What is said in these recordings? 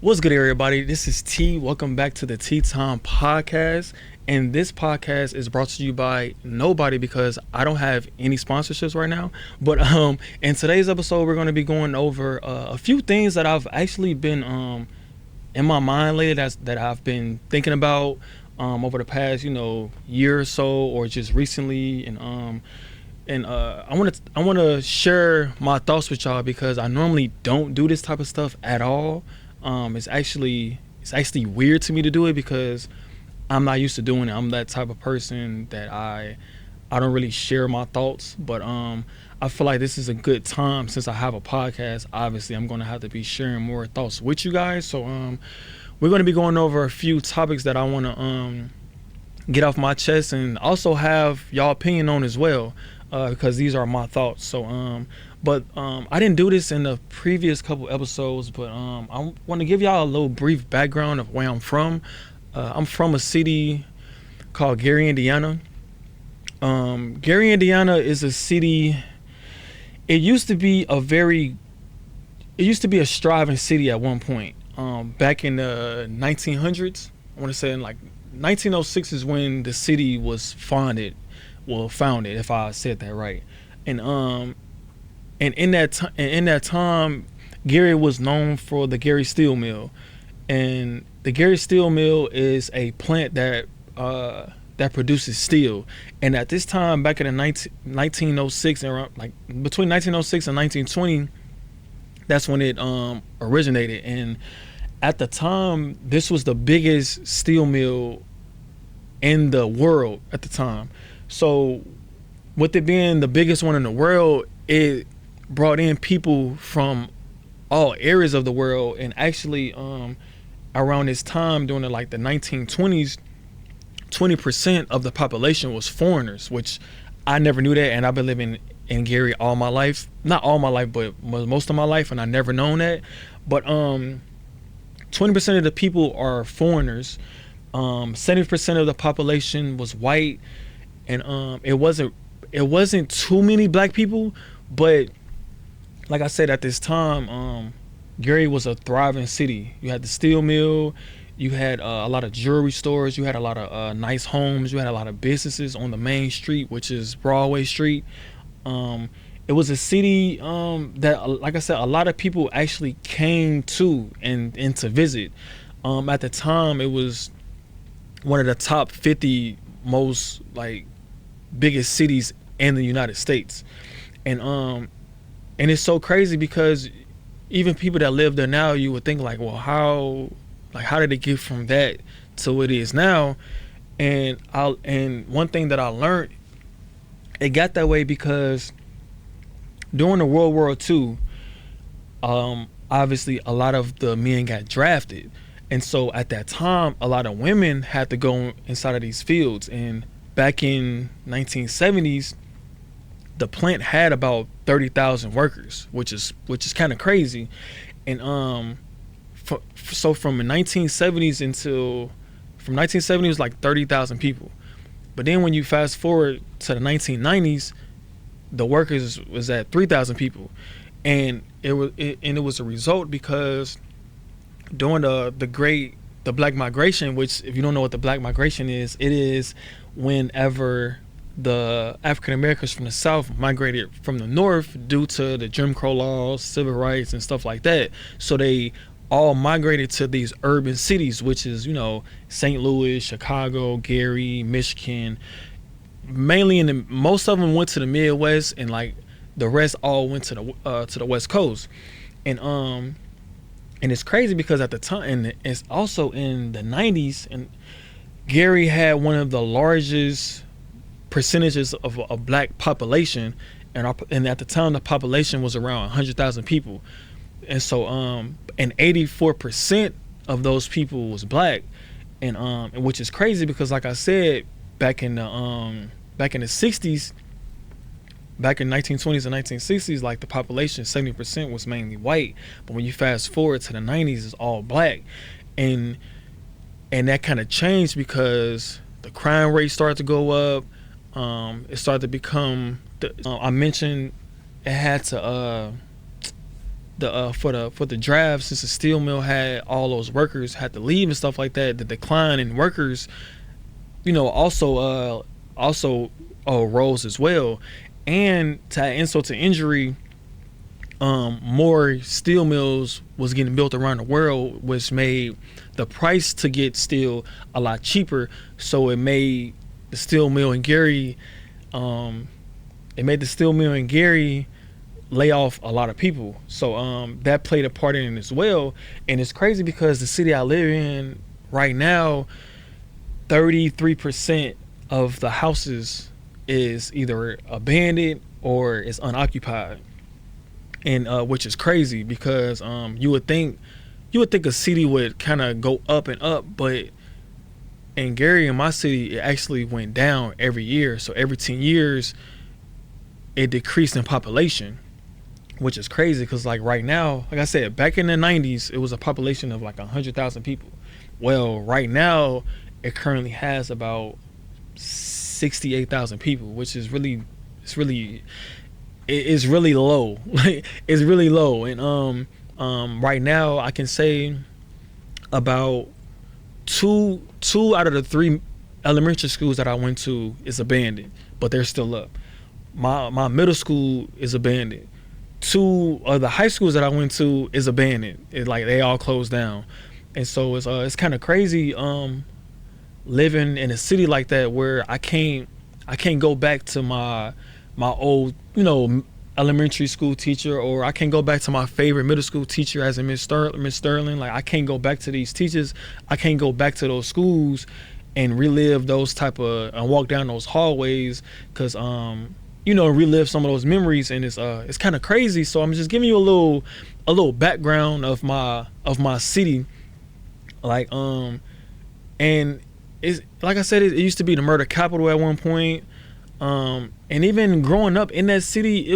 What's good, everybody? This is T. Welcome back to the TEExTIME podcast. And this podcast is brought to you by nobody because I don't have any sponsorships right now. But in today's episode, we're going to be going over a few things that I've actually been in my mind lately that I've been thinking about over the past year or so, or just recently. And I want to share my thoughts with y'all because I normally don't do this type of stuff at all. It's actually weird to me to do it because I'm not used to doing it. I'm that type of person that I don't really share my thoughts, but I feel like this is a good time since I have a podcast. Obviously, I'm going to have to be sharing more thoughts with you guys. So we're going to be going over a few topics that I want to get off my chest and also have y'all opinion on as well, because these are my thoughts. So but I didn't do this in the previous couple episodes, but I want to give y'all a little brief background of where I'm from. I'm from a city called Gary, Indiana. Gary, Indiana is a city. It used to be a striving city at one point. Back in the 1900s, I want to say in like 1906 is when the city was founded, if I said that right. And in that time, Gary was known for the Gary Steel Mill, and the Gary Steel Mill is a plant that produces steel. And at this time, back in the 1906, around like between 1906 and 1920, that's when it originated. And at the time, this was the biggest steel mill in the world at the time. So with it being the biggest one in the world, it brought in people from all areas of the world. And actually around this time during the 1920s, 20% of the population was foreigners, which I never knew that. And I've been living in Gary all my life, not all my life, but most of my life, and I never known that. But 20% of the people are foreigners. 70% of the population was white, and it wasn't too many black people. But like I said, at this time, Gary was a thriving city. You had the steel mill, you had a lot of jewelry stores, you had a lot of nice homes, you had a lot of businesses on the main street, which is Broadway Street. It was a city that, like I said, a lot of people actually came to and to visit. At the time, it was one of the top 50 most biggest cities in the United States. And it's so crazy because even people that live there now, you would think well, how did it get from that to what it is now? And one thing that I learned, it got that way because during the World War II, obviously a lot of the men got drafted. And so at that time, a lot of women had to go inside of these fields. And back in 1970s, the plant had about 30,000 workers, which is kind of crazy. And so from the 1970s from 1970 it was like 30,000 people. But then when you fast forward to the 1990s, the workers was at 3,000 people, and it was a result because during the Black Migration, which if you don't know what the Black Migration is, it is whenever the African Americans from the South migrated from the North due to the Jim Crow laws, civil rights, and stuff like that. So they all migrated to these urban cities, which is St. Louis, Chicago, Gary, Michigan. Mainly most of them went to the Midwest, and the rest all went to the West Coast. And it's crazy because at the time, and it's also in the 90s, and Gary had one of the largest percentages of a black population, and at the time the population was around 100,000 people, and so and 84% of those people was black, and which is crazy because like I said, back in the 60s, back in 1920s and 1960s, the population 70% was mainly white, but when you fast forward to the 90s, it's all black, and that kind of changed because the crime rate started to go up. It started to become I mentioned it had to for the draft, since the steel mill had all those workers had to leave and stuff like that, the decline in workers, also rose as well. And to add insult to injury, more steel mills was getting built around the world, which made the price to get steel a lot cheaper. So it made the steel mill in Gary, lay off a lot of people. So that played a part in it as well. And it's crazy because the city I live in right now, 33% of the houses is either abandoned or is unoccupied. And which is crazy because you would think a city would kind of go up and up, but in Gary, in my city, it actually went down every year. So every 10 years, it decreased in population, which is crazy because like right now, like I said, back in the 90s, it was a population of like 100,000 people. Well, right now, it currently has about 68,000 people, which is really low. It's really low. And right now I can say about two out of the 3 elementary schools that I went to is abandoned, but they're still up. My middle school is abandoned. 2 of the high schools that I went to is abandoned. It's like they all closed down. And so it's kind of crazy living in a city like that where I can't go back to my old, elementary school teacher, or I can't go back to my favorite middle school teacher as in Miss Sterling. Like I can't go back to these teachers. I can't go back to those schools and relive those and walk down those hallways because relive some of those memories. And it's kind of crazy. So I'm just giving you a little background of my city. Like and it's like I said, it used to be the murder capital at one point. And even growing up in that city,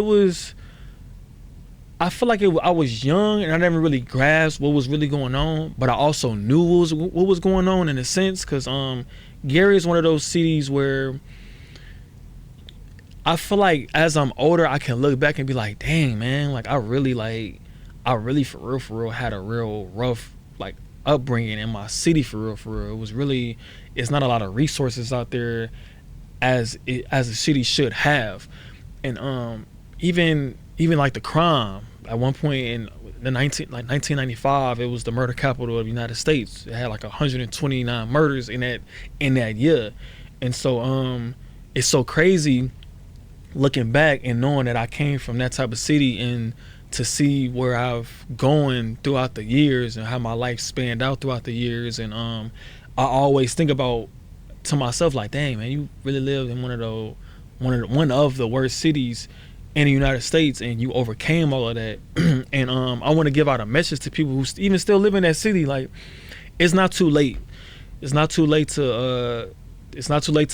I feel like I was young and I never really grasped what was really going on, but I also knew what was going on in a sense, because Gary is one of those cities where I feel like as I'm older, I can look back and be like, dang man, like I really for real had a real rough like upbringing in my city for real. It's not a lot of resources out there as a city should have. And even like the crime at one point in the 1995, it was the murder capital of the United States. It had like 129 murders in that year. And so it's so crazy looking back and knowing that I came from that type of city, and to see where I've gone throughout the years and how my life spanned out throughout the years. And I always think about to myself like, dang man, you really lived in one of the worst cities in the United States, and you overcame all of that. And I want to give out a message to people who even still live in that city. Like, it's not too late. It's not too late to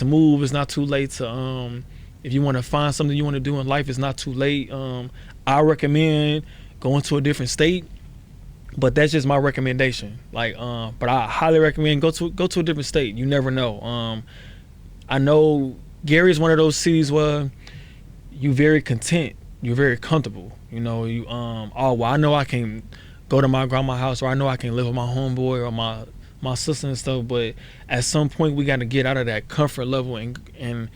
move. It's not too late to if you want to find something you want to do in life, it's not too late. I recommend going to a different state, but that's just my recommendation. Like, but I highly recommend go to a different state. You never know. I know Gary is one of those cities where you're very content, you're very comfortable. I know I can go to my grandma's house, or I know I can live with my homeboy or my sister and stuff. But at some point, we got to get out of that comfort level and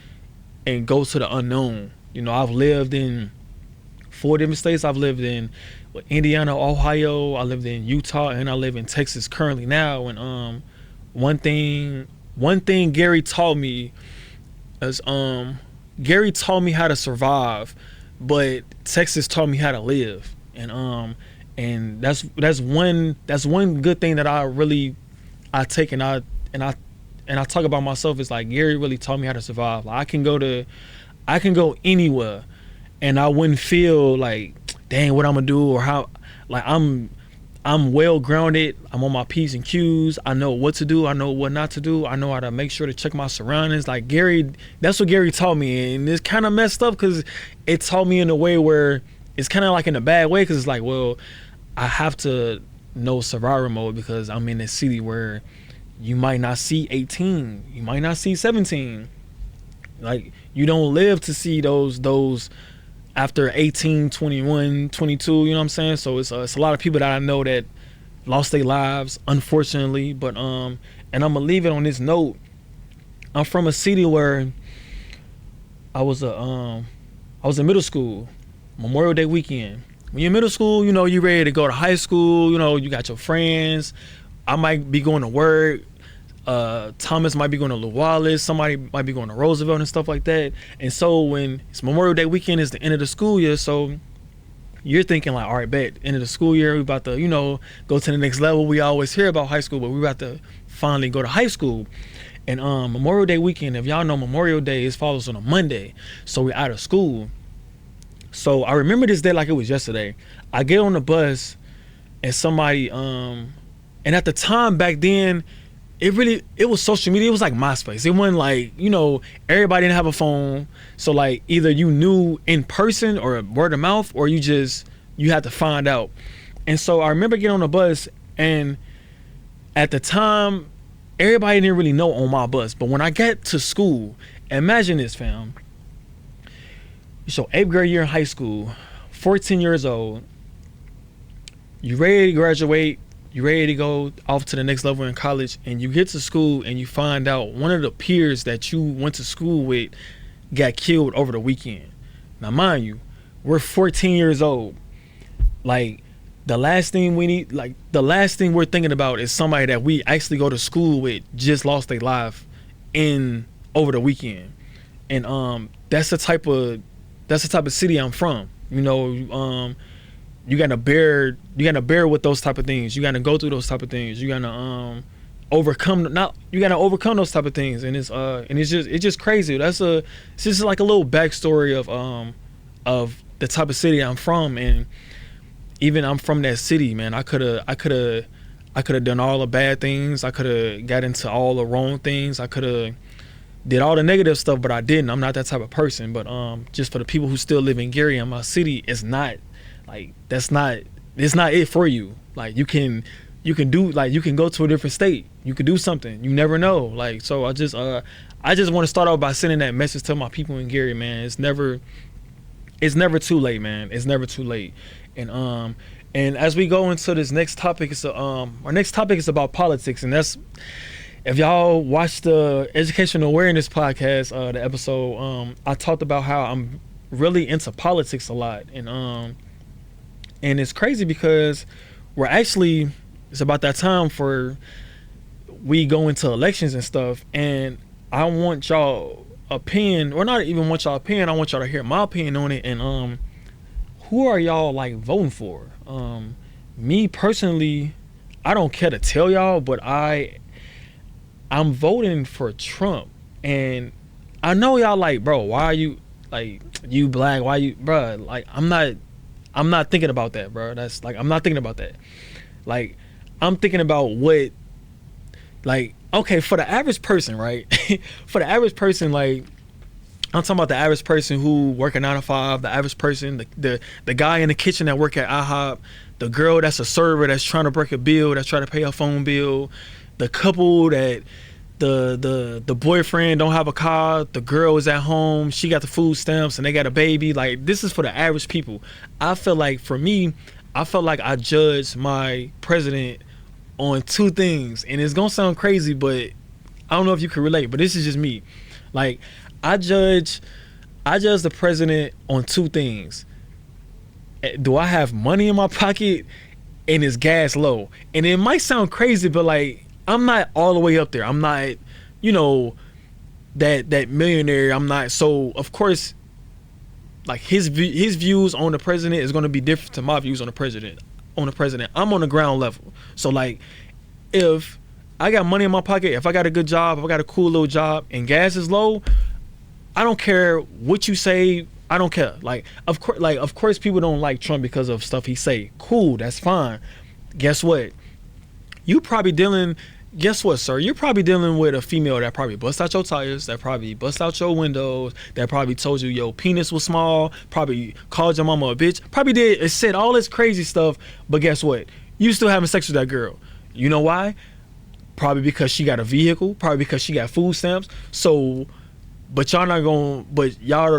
go to the unknown. I've lived in 4 different states. I've lived in Indiana, Ohio, I lived in Utah, and I live in Texas currently now. And one thing Gary taught me is Gary taught me how to survive, but Texas taught me how to live. And that's one good thing that I take and I talk about myself. Is like, Gary really taught me how to survive. Like, I can go anywhere and I wouldn't feel like, dang, what I'm gonna do, or how. Like, I'm well grounded. I'm on my P's and Q's. I know what to do. I know what not to do. I know how to make sure to check my surroundings. Like, Gary, that's what Gary taught me. And it's kind of messed up because it taught me in a way where it's kind of like in a bad way, because it's like, well, I have to know survival mode because I'm in a city where you might not see 18, you might not see 17. Like, you don't live to see those after 18, 21, 22, you know what I'm saying? So it's a lot of people that I know that lost their lives, unfortunately. But and I'm gonna leave it on this note. I'm from a city where I was in middle school, Memorial Day weekend. When you're in middle school, you know, you ready to go to high school, you know, you got your friends. I might be going to work. Thomas might be going to Lew Wallace. Somebody might be going to Roosevelt and stuff like that. And so when it's Memorial Day weekend, is the end of the school year. So you're thinking like, all right, bet, end of the school year, we about to, you know, go to the next level. We always hear about high school, but we about to finally go to high school. And Memorial Day weekend, if y'all know, Memorial Day is follows on a Monday. So we're out of school. So I remember this day like it was yesterday. I get on the bus and somebody, and at the time back then, it was social media. It was like MySpace. It wasn't like, you know, everybody didn't have a phone. So like either you knew in person or word of mouth, or you had to find out. And so I remember getting on the bus, and at the time, everybody didn't really know on my bus. But when I got to school, imagine this, fam. So 8th grade year in high school, 14 years old, you ready to graduate, you ready to go off to the next level in college, and you get to school and you find out one of the peers that you went to school with got killed over the weekend. Now, mind you, we're 14 years old. Like, the last thing we're thinking about is somebody that we actually go to school with just lost their life over the weekend. And that's the type of city I'm from. You know, you gotta bear with those type of things. You gotta go through those type of things. You gotta overcome those type of things. And it's just crazy. It's just like a little backstory of the type of city I'm from. And even I'm from that city, man. I could have done all the bad things. I could have got into all the wrong things. I could have did all the negative stuff, but I didn't. I'm not that type of person. But just for the people who still live in Gary and my city, it's not it for you. Like you can go to a different state. You can do something. You never know. Like, so I just want to start off by sending that message to my people in Gary, man. It's never too late, man. It's never too late. And as we go into this next topic, our next topic is about politics, and that's, if y'all watch the Educational Awareness podcast, the episode, I talked about how I'm really into politics a lot, and it's crazy because it's about that time for we go into elections and stuff, and I want y'all opinion, or not even want y'all opinion, I want y'all to hear my opinion on it. And who are y'all like voting for? Me personally, I don't care to tell y'all, but I'm voting for Trump. And I know y'all like, bro, why are you like, you black, why you, bro? Like, I'm not thinking about that, bro. That's like, I'm not thinking about that. Like, I'm thinking about what, like, okay, for the average person, right? For the average person, like, I'm talking about the average person who work a 9 to 5, the average person, the guy in the kitchen that work at IHOP, the girl that's a server that's trying to break a bill, that's trying to pay a phone bill, the couple that the boyfriend don't have a car, the girl is at home, she got the food stamps and they got a baby. Like, this is for the average people. I feel like, for me, I felt like I judged my president on two things, and it's gonna sound crazy, but I don't know if you can relate, but this is just me. Like, I judge the president on two things. Do I have money in my pocket, and is gas low? And it might sound crazy, but like, I'm not all the way up there. I'm not, you know, that millionaire. I'm not. So of course, like, his views on the president is going to be different to my views on the president. I'm on the ground level. So like, if I got money in my pocket, if I got a good job, if I got a cool little job, and gas is low, I don't care what you say. I don't care. Like, of course, people don't like Trump because of stuff he say. Cool, that's fine. Guess what? Guess what, sir? You're probably dealing with a female that probably bust out your tires, that probably bust out your windows, that probably told you your penis was small, probably called your mama a bitch, probably said all this crazy stuff. But guess what? You still having sex with that girl. You know why? Probably because she got a vehicle, probably because she got food stamps. So but y'all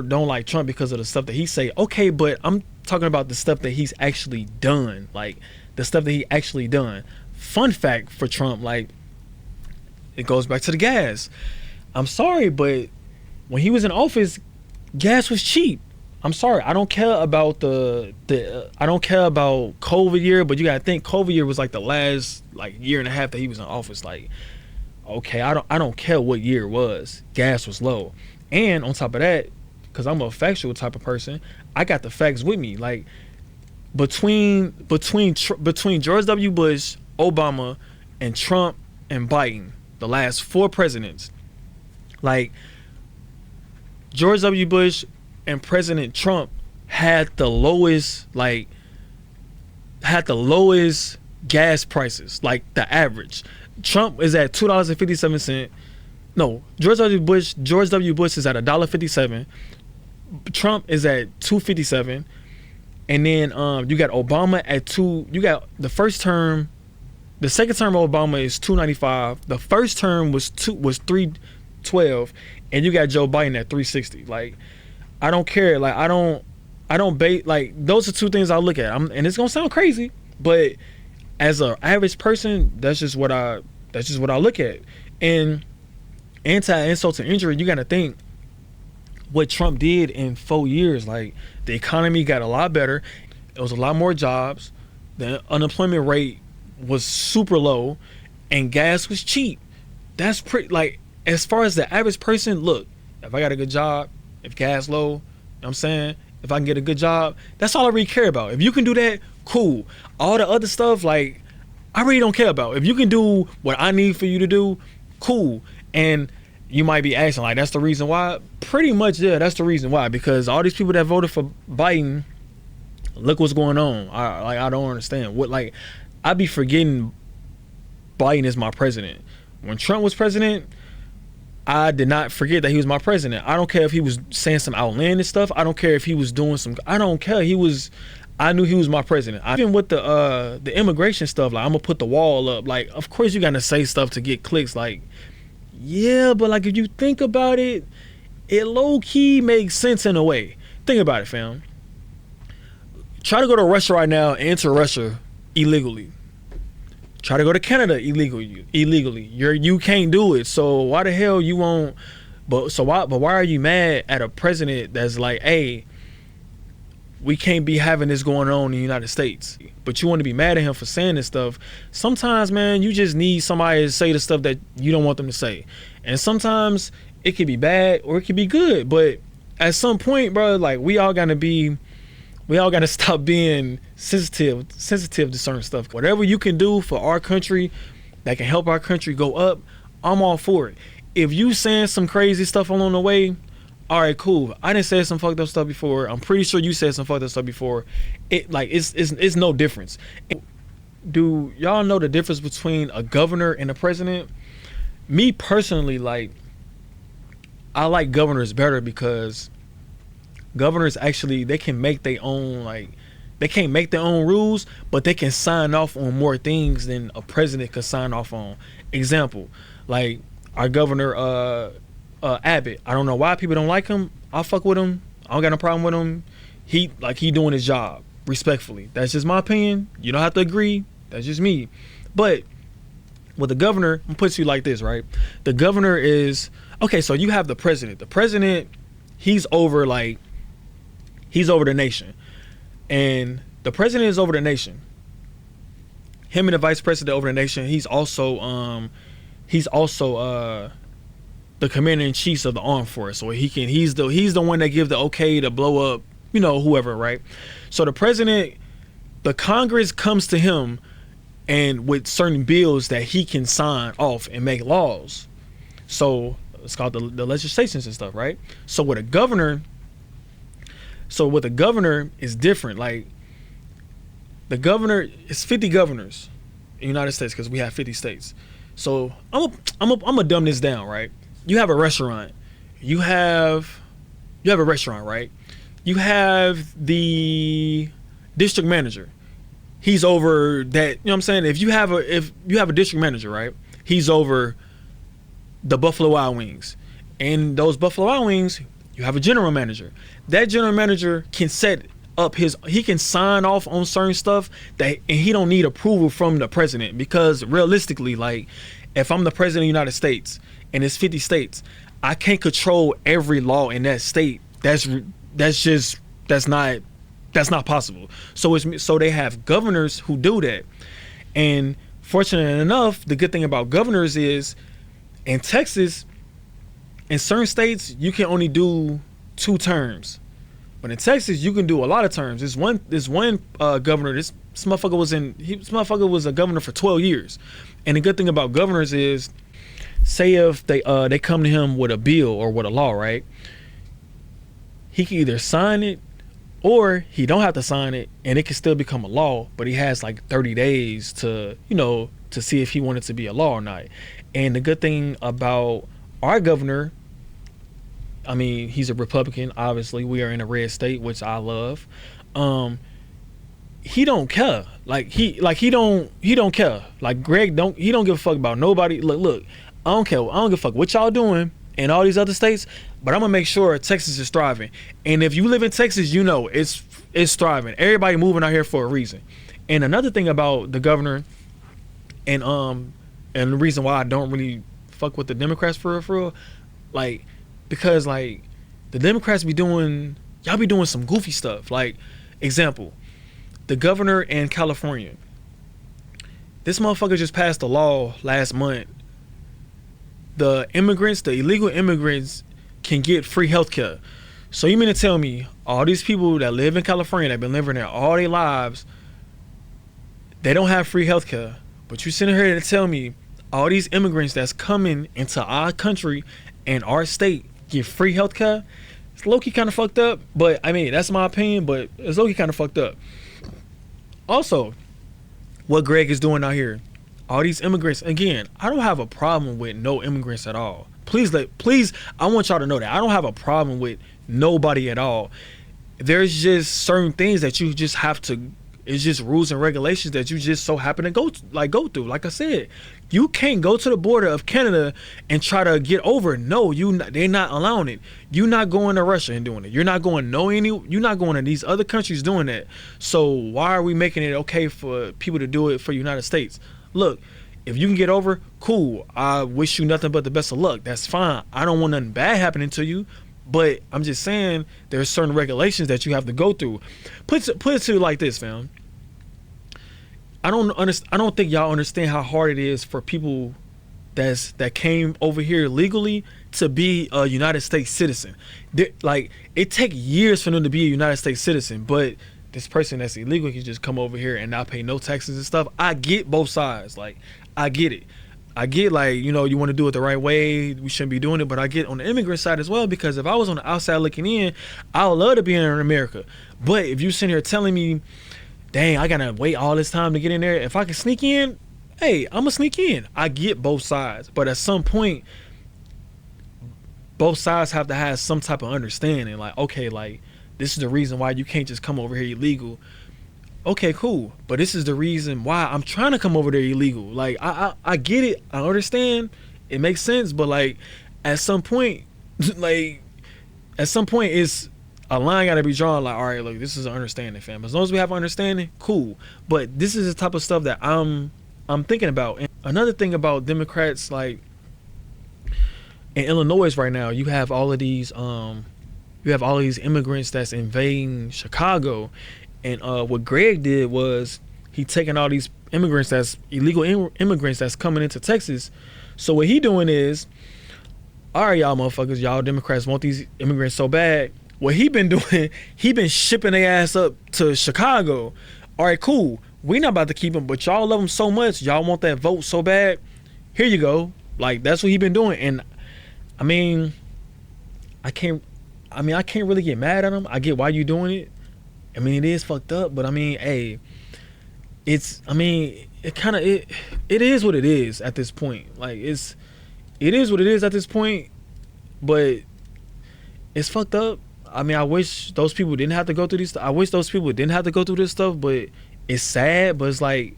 don't like Trump because of the stuff that he say. Okay, but I'm talking about the stuff that he's actually done, like the stuff that he actually done. Fun fact for Trump, like, it goes back to the gas. I'm sorry, but when he was in office, gas was cheap. I'm sorry, I don't care about I don't care about COVID year, but you gotta think COVID year was like the last like year and a half that he was in office. Like, okay, I don't care what year it was, gas was low. And on top of that, because I'm a factual type of person, I got the facts with me. Like, between George W. Bush, Obama, and Trump and Biden, the last 4 presidents, like, George W. Bush and President Trump had the lowest gas prices, like the average. Trump is at $2.57. No, George W. Bush is at $1.57. Trump is at $2.57. And then you got Obama at you got the second term of Obama is $2.95. The first term was $3.12, and you got Joe Biden at $3.60. Like, I don't care. Like, I don't bait. Like, those are 2 things I look at. And it's gonna sound crazy, but as an average person, that's just what I look at. And anti-insult to injury, you got to think what Trump did in 4 years. Like, the economy got a lot better. It was a lot more jobs. The unemployment rate was super low, and gas was cheap. That's pretty. Like, as far as the average person, look, if I got a good job, if gas low, you know what I'm saying, if I can get a good job, that's all I really care about. If you can do that, cool. All the other stuff, like, I really don't care about. If you can do what I need for you to do, cool. And you might be asking, like, that's the reason why? Pretty much, yeah, that's the reason why. Because all these people that voted for Biden, look what's going on. I don't understand. I be forgetting Biden is my president. When Trump was president, I did not forget that he was my president. I don't care if he was saying some outlandish stuff. I don't care if he was doing I don't care. I knew he was my president. Even with the immigration stuff, like, I'm gonna put the wall up. Like, of course you gotta say stuff to get clicks. Like, yeah, but like, if you think about it, it low key makes sense in a way. Think about it, fam. Try to go to Russia right now and enter Russia illegally. Try to go to Canada illegally. You can't do it. So why the hell you won't? But why are you mad at a president that's like, hey, we can't be having this going on in the United States? But you want to be mad at him for saying this stuff. Sometimes, man, you just need somebody to say the stuff that you don't want them to say. And sometimes it could be bad or it could be good. But at some point, bro, like, we all gotta stop being sensitive to certain stuff. Whatever you can do for our country that can help our country go up, I'm all for it. If you saying some crazy stuff along the way, all right, cool. I didn't say some fucked up stuff before. I'm pretty sure you said some fucked up stuff before. It's no difference. Do y'all know the difference between a governor and a president? Me personally, like, I like governors better because governors actually, they can make their own, like, they can't make their own rules, but they can sign off on more things than a president could sign off on. Example, like our governor Abbott. I don't know why people don't like him. I'll fuck with him. I don't got no problem with him. He doing his job respectfully. That's just my opinion. You don't have to agree. That's just me. But with the governor, I'm gonna put it to you like this, right? The governor is, okay, so you have the president. The president, he's over the nation. And the president is over the nation. Him and the vice president over the nation. He's also the commander in chief of the armed force. So he's the one that gives the okay to blow up, whoever, right? So the president, the Congress comes to him and with certain bills that he can sign off and make laws. So it's called the legislations and stuff, right? So with a governor is different. Like, the governor is 50 governors in the United States because we have 50 states. So I'm gonna dumb this down, right? You have a restaurant. You have a restaurant, right? You have the district manager. He's over that. You know what I'm saying? If you have a district manager, right? He's over the Buffalo Wild Wings. And those Buffalo Wild Wings, you have a general manager. That general manager can set up he can sign off on certain stuff and he don't need approval from the president, because realistically, like, if I'm the president of the United States and it's 50 states, I can't control every law in that state. That's not possible. So they have governors who do that. And fortunately enough, the good thing about governors is, in Texas, in certain states, you can only do 2 terms. But in Texas, you can do a lot of terms. There's one governor. This motherfucker was a governor for 12 years. And the good thing about governors is, say if they come to him with a bill or with a law, right? He can either sign it or he don't have to sign it, and it can still become a law. But he has like 30 days to see if he wanted to be a law or not. And the good thing about our governor, I mean, he's a Republican. Obviously, we are in a red state, which I love. He don't care. He don't care. Like, Greg don't give a fuck about nobody. Look, I don't care. I don't give a fuck what y'all doing in all these other states, but I'm gonna make sure Texas is thriving. And if you live in Texas, you know it's thriving. Everybody moving out here for a reason. And another thing about the governor, and the reason why I don't really fuck with the Democrats for real, like, because like the Democrats be doing some goofy stuff. Like, example, the governor in California, this motherfucker just passed a law last month. The illegal immigrants can get free healthcare. So you mean to tell me all these people that live in California, that have been living there all their lives, they don't have free healthcare? But you sitting here to tell me all these immigrants that's coming into our country and our state get free healthcare? It's low-key kind of fucked up. But I mean, that's my opinion, but it's low-key kind of fucked up. Also, what Greg is doing out here, all these immigrants, again, I don't have a problem with no immigrants at all. Please, I want y'all to know that I don't have a problem with nobody at all. There's just certain things that you just have to, it's just rules and regulations that you just so happen to go through. Like I said, you can't go to the border of Canada and try to get over. No, they're not allowing it. You're not going to Russia and doing it. You're not going you're not going to these other countries doing that. So why are we making it okay for people to do it for the United States? Look, if you can get over, cool. I wish you nothing but the best of luck. That's fine. I don't want nothing bad happening to you. But I'm just saying there's certain regulations that you have to go through. Put it to you like this, fam. I don't think y'all understand how hard it is for people that came over here legally to be a United States citizen. Like, it take years for them to be a United States citizen, but this person that's illegal can just come over here and not pay no taxes and stuff. I get both sides. Like, I get it. I get, like, you want to do it the right way. We shouldn't be doing it. But I get on the immigrant side as well, because if I was on the outside looking in, I would love to be in America. But if you sitting here telling me, dang, I got to wait all this time to get in there, if I can sneak in, hey, I'm going to sneak in. I get both sides. But at some point, both sides have to have some type of understanding. Like, okay, like, this is the reason why you can't just come over here illegal. Okay, cool. But this is the reason why I'm trying to come over there illegal. Like, I get it. I understand. It makes sense. But, like, at some point, it's a line got to be drawn. Like, all right, look, this is an understanding, fam. As long as we have understanding, cool. But this is the type of stuff that I'm thinking about. And another thing about Democrats, like, in Illinois right now, you have all of these immigrants that's invading Chicago. And what Greg did was he taking all these immigrants that's illegal immigrants that's coming into Texas. So what he doing is, all right, y'all motherfuckers, y'all Democrats want these immigrants so bad. What he been doing, he been shipping their ass up to Chicago. All right, cool. We not about to keep them, but y'all love them so much. Y'all want that vote so bad. Here you go. Like, that's what he been doing. And I mean, I can't really get mad at him. I get why you doing it. I mean, it is fucked up, but I mean, hey, it is what it is at this point. Like, it is what it is at this point, but it's fucked up. I mean, I wish those people didn't have to go through this. I wish those people didn't have to go through this stuff, but it's sad. But it's like,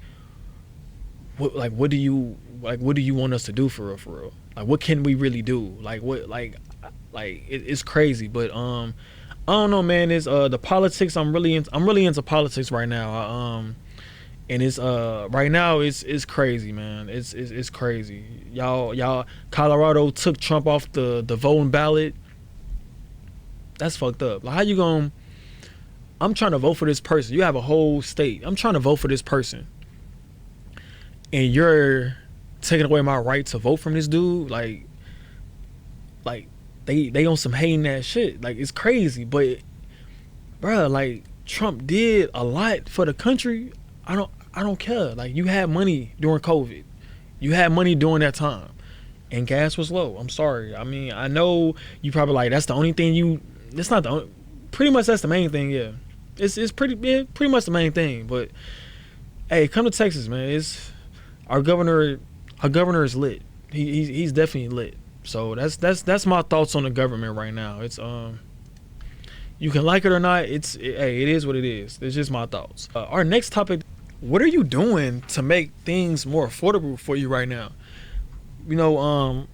what do you want us to do for real? Like, what can we really do? Like, what? Like, Like it's crazy. But I don't know, man. It's the politics. I'm really into politics right now. And it's right now it's crazy, man. It's crazy. Y'all Colorado took Trump off the voting ballot. That's fucked up. Like, how you going? I'm trying to vote for this person. You have a whole state. I'm trying to vote for this person, and you're taking away my right to vote from this dude. Like they on some hating that shit. Like, it's crazy. But bruh, like, Trump did a lot for the country. I don't care. Like, you had money during COVID. You had money during that time, and gas was low. I'm sorry. I mean, I know you probably like, that's the only thing you. It's not the only, pretty much that's the main thing. Yeah, it's pretty much the main thing. But hey, come to Texas, man. It's our governor is lit. He's definitely lit. So that's my thoughts on the government right now. It's you can like it or not. It is what it is. It's just my thoughts. Our next topic: what are you doing to make things more affordable for you right now? You know,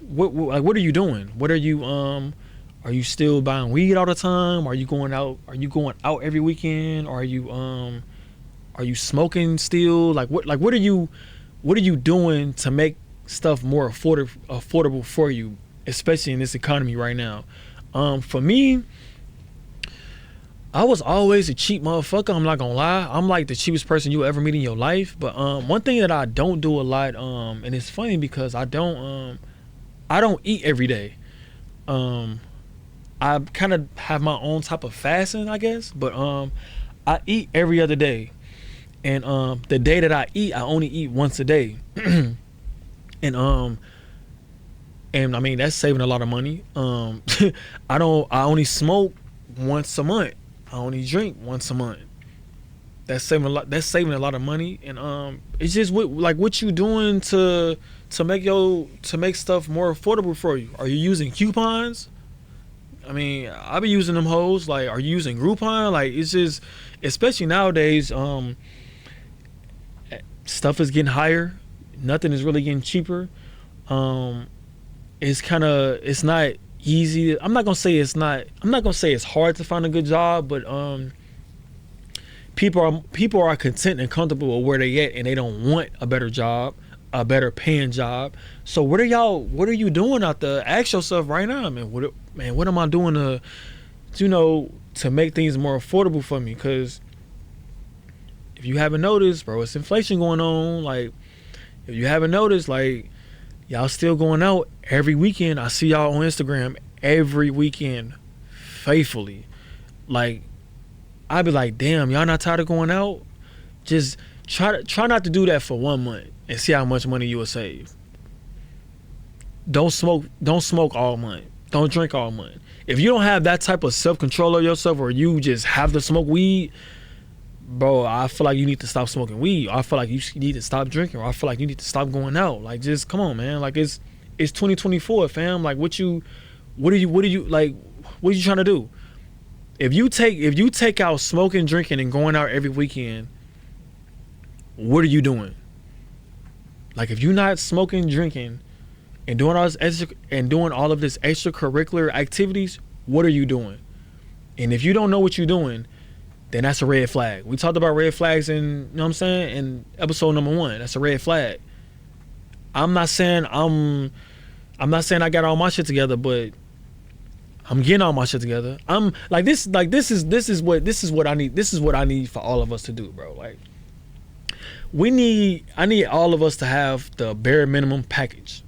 what are you doing? What are you Are you still buying weed all the time? Are you going out? Are you going out every weekend? Are you smoking still? Like what are you doing to make stuff more affordable for you, especially in this economy right now? For me, I was always a cheap motherfucker. I'm not gonna lie. I'm like the cheapest person you'll ever meet in your life. But one thing that I don't do a lot, and it's funny because I don't eat every day. I kind of have my own type of fasting, I guess. But I eat every other day, and the day that I eat, I only eat once a day. And I mean, that's saving a lot of money. I only smoke once a month. I only drink once a month. That's saving a lot. That's saving a lot of money. And it's just what you doing to make stuff more affordable for you. Are you using coupons? I mean, I be using them hoes. Like, are you using Groupon? Like, it's just, especially nowadays, stuff is getting higher. Nothing is really getting cheaper. It's not easy. I'm not gonna say it's hard to find a good job, but people are content and comfortable with where they at, and they don't want a better job, a better paying job. So what are you doing out there? Ask yourself right now, man. What am I doing to make things more affordable for me? Because if you haven't noticed, bro, it's inflation going on. Like, if you haven't noticed, like, y'all still going out every weekend. I see y'all on Instagram every weekend faithfully. Like, I'd be like, damn, y'all not tired of going out? Just try not to do that for 1 month and see how much money you will save. Don't smoke all month. Don't drink all month. If you don't have that type of self-control of yourself, or you just have to smoke weed, bro, I feel like you need to stop smoking weed. I feel like you need to stop drinking. Or I feel like you need to stop going out. Like, just come on, man. Like, it's 2024, fam. Like, what are you trying to do? If you take out smoking, drinking, and going out every weekend, what are you doing? Like, if you're not smoking, drinking, and doing all of this extracurricular activities, what are you doing? And if you don't know what you're doing, then that's a red flag. We talked about red flags in episode number 1. That's a red flag. I'm not saying I got all my shit together, but I'm getting all my shit together. I'm like this is what I need. This is what I need for all of us to do, bro. Like, I need all of us to have the bare minimum package.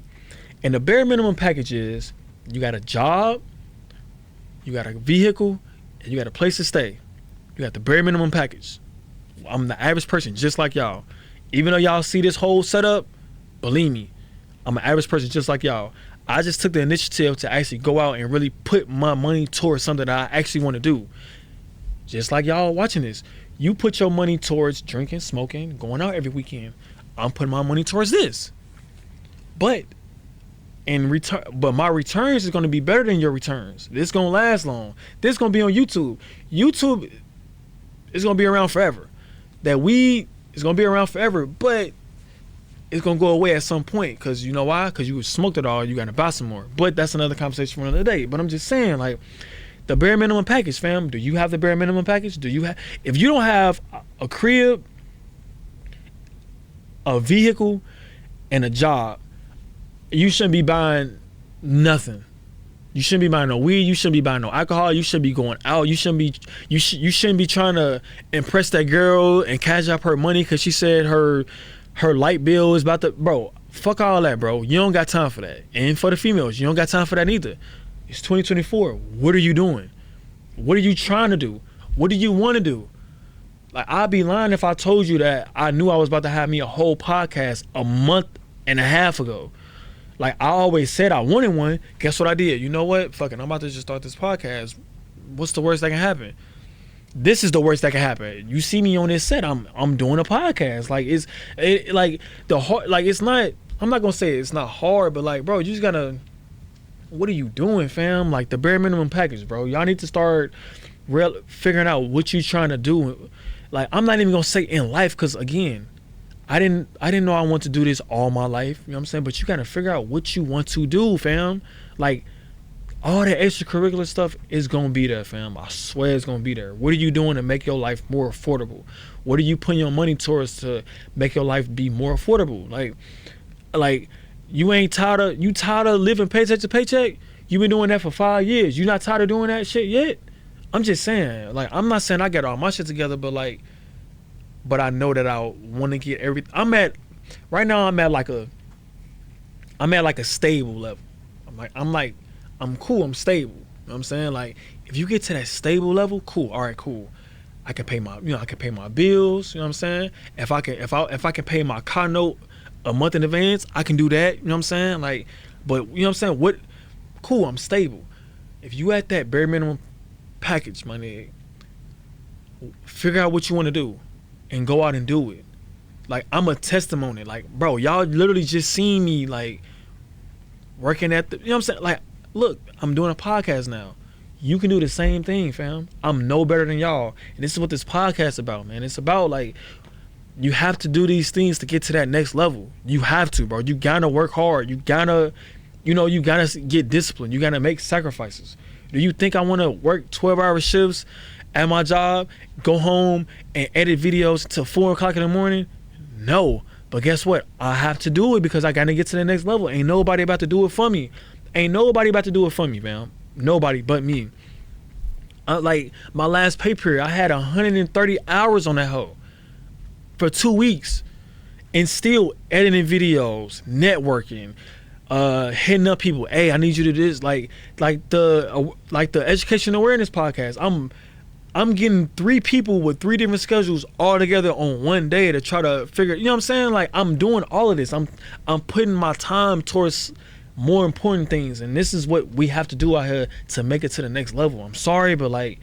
And the bare minimum package is, you got a job, you got a vehicle, and you got a place to stay. You got the bare minimum package. I'm the average person, just like y'all. Even though y'all see this whole setup, believe me, I'm an average person just like y'all. I just took the initiative to actually go out and really put my money towards something that I actually want to do. Just like y'all watching this. You put your money towards drinking, smoking, going out every weekend. I'm putting my money towards this. But my returns is going to be better than your returns. This going to last long. This going to be on YouTube. YouTube is going to be around forever. That weed is going to be around forever. But it's gonna go away at some point. Cause you know why? Cause you smoked it all. You gotta buy some more. But that's another conversation for another day. But I'm just saying, like, the bare minimum package, fam. Do you have the bare minimum package? Do you have? If you don't have a crib, a vehicle, and a job, you shouldn't be buying nothing. You shouldn't be buying no weed. You shouldn't be buying no alcohol. You shouldn't be going out. You shouldn't be trying to impress that girl and cash out her money because she said her light bill is about to. Bro, fuck all that, bro. You don't got time for that. And for the females, you don't got time for that either. It's 2024. What are you doing? What are you trying to do? What do you want to do? Like, I'd be lying if I told you that I knew I was about to have me a whole podcast a month and a half ago. Like, I always said I wanted one. Guess what I did? You know what? Fuck it. I'm about to just start this podcast. What's the worst that can happen? This is the worst that can happen. You see me on this set. I'm doing a podcast. Like, it's not. I'm not gonna say it's not hard, but like, bro, you just gotta. What are you doing, fam? Like, the bare minimum package, bro. Y'all need to start figuring out what you trying to do. Like, I'm not even gonna say in life, cause again, I didn't know I want to do this all my life. You know what I'm saying? But you gotta figure out what you want to do, fam. Like, all that extracurricular stuff is gonna be there, fam. I swear it's gonna be there. What are you doing to make your life more affordable? What are you putting your money towards to make your life be more affordable? Like you tired of living paycheck to paycheck? You been doing that for 5 years. You not tired of doing that shit yet? I'm just saying. Like, I'm not saying I got all my shit together, but I know that I want to get everything. I'm at like a stable level. I'm cool. I'm stable. You know what I'm saying? Like, if you get to that stable level, cool. All right, cool. I can pay my bills. You know what I'm saying? If I can pay my car note a month in advance, I can do that. You know what I'm saying? Like, but you know what I'm saying? Cool. I'm stable. If you at that bare minimum package, my nigga, figure out what you want to do and go out and do it. Like, I'm a testimony. Like, bro, y'all literally just seen me, like, working at the, you know what I'm saying? Like, look, I'm doing a podcast now. You can do the same thing, fam. I'm no better than y'all. And this is what this podcast is about, man. It's about, like, you have to do these things to get to that next level. You have to, bro. You gotta work hard. You gotta get disciplined. You gotta make sacrifices. Do you think I want to work 12-hour shifts at my job, go home and edit videos till 4 o'clock in the morning? No. But guess what? I have to do it because I gotta get to the next level. Ain't nobody about to do it for me. Ain't nobody about to do it for me, man. Nobody but me. Like, my last pay period, I had 130 hours on that hoe for 2 weeks, and still editing videos, networking, hitting up people. Hey, I need you to do this. Like the education awareness podcast. I'm getting 3 people with 3 different schedules all together on one day to try to figure. You know what I'm saying? Like, I'm doing all of this. I'm putting my time towards more important things, and this is what we have to do out here to make it to the next level. I'm sorry, but like,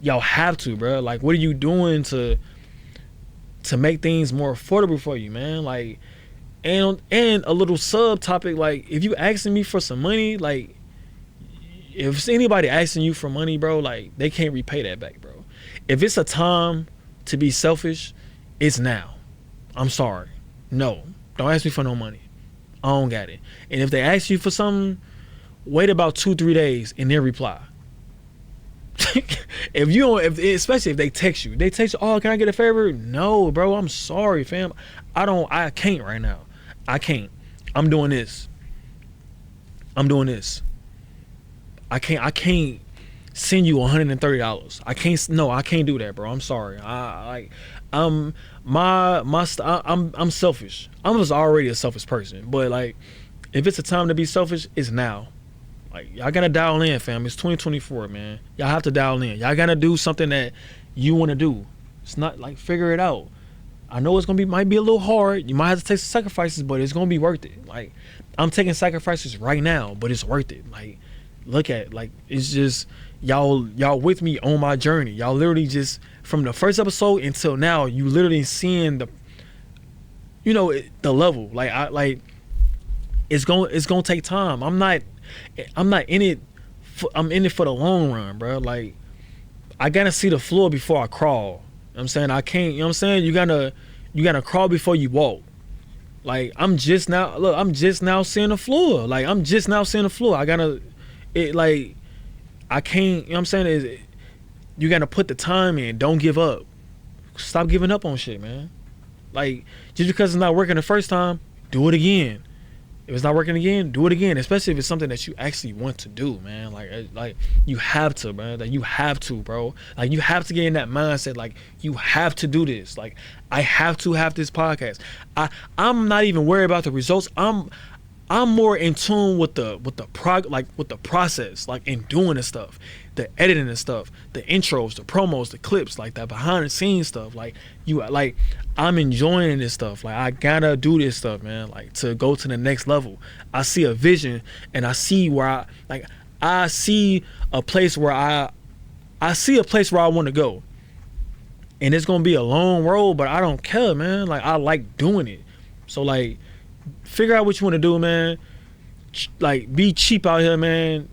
y'all have to, bro. Like, what are you doing to make things more affordable for you, man? Like, and a little subtopic, like, if you asking me for some money, like, if anybody asking you for money, bro, like, they can't repay that back, bro. If it's a time to be selfish, it's now. I'm sorry. No, don't ask me for no money. I don't got it. And if they ask you for something, wait about 2-3 days and then reply. Especially if they text you, oh, can I get a favor? No, bro, I'm sorry, fam. I can't right now. I can't. I'm doing this. I can't send you $130. I can't do that, bro. I'm sorry. I'm selfish. I was already a selfish person, but like, if it's a time to be selfish, it's now. Like, y'all gotta dial in, fam. It's 2024, man. Y'all have to dial in. Y'all gotta do something that you want to do. It's not like, figure it out. I know might be a little hard. You might have to take some sacrifices, but it's gonna be worth it. Like, I'm taking sacrifices right now, but it's worth it. Like, look at it. Like, it's just y'all with me on my journey. Y'all literally just, from the first episode until now, you literally seeing the level. Like, it's gonna take time. I'm not in it. I'm in it for the long run, bro. Like, I gotta see the floor before I crawl. You know what I'm saying? I can't. You know what I'm saying? You gotta crawl before you walk. Like I'm just now seeing the floor. Like I'm just now seeing the floor. I gotta it like I can't, you know what I'm saying? You gotta put the time in. Don't give up. Stop giving up on shit, man. Like just because it's not working the first time, do it again. If it's not working again, do it again. Especially if it's something that you actually want to do, man. Like you have to, man. Like you have to, bro. Like you have to get in that mindset. Like you have to do this. Like I have to have this podcast. I'm not even worried about the results. I'm more in tune with the process, like in doing the stuff, the editing and stuff, the intros, the promos, the clips, like that behind the scenes stuff. Like I'm enjoying this stuff. Like I gotta do this stuff, man. Like to go to the next level. I see a vision and I see where I see a place where I want to go. And it's gonna be a long road, but I don't care, man. Like I like doing it. So like figure out what you want to do, man. Like be cheap out here, man.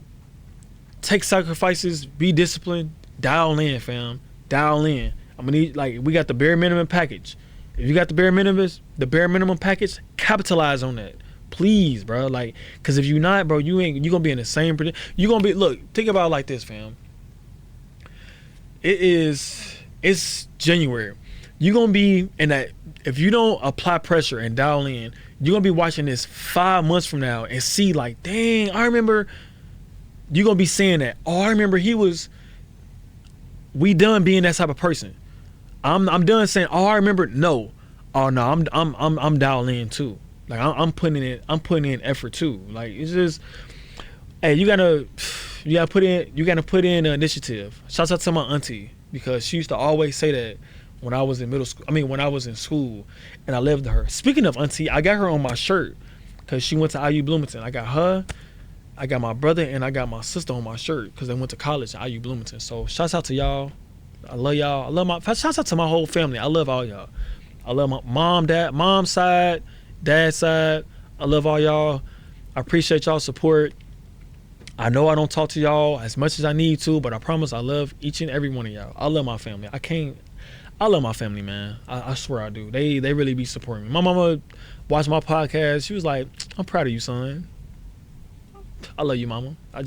Take sacrifices, be disciplined, dial in, fam. Dial in. I'm gonna need, like, we got the bare minimum package. If you got the bare minimum package, capitalize on that. Please, bro. Like, cause if you not, bro, you gonna be in the same look, think about it like this, fam. It's January. You're gonna be in that, if you don't apply pressure and dial in, you're gonna be watching this 5 months from now and see like, dang, I remember. You're gonna be saying that, oh, I remember we done being that type of person. I'm done saying, oh, I remember. No, oh no, I'm dialing in too. Like I'm putting in effort too. Like it's just, hey, you gotta put in an initiative. Shouts out to my auntie, because she used to always say that when I was in when I was in school, and I lived with her. Speaking of auntie, I got her on my shirt because she went to IU Bloomington. I got her, I got my brother, and I got my sister on my shirt because they went to college at IU Bloomington. So shouts out to y'all. I love y'all. Shouts out to my whole family. I love all y'all. I love my mom's side, dad's side. I love all y'all. I appreciate y'all support. I know I don't talk to y'all as much as I need to, but I promise I love each and every one of y'all. I love my family. I love my family, man. I swear I do. They really be supporting me. My mama watched my podcast. She was like, I'm proud of you, son. I love you, mama. I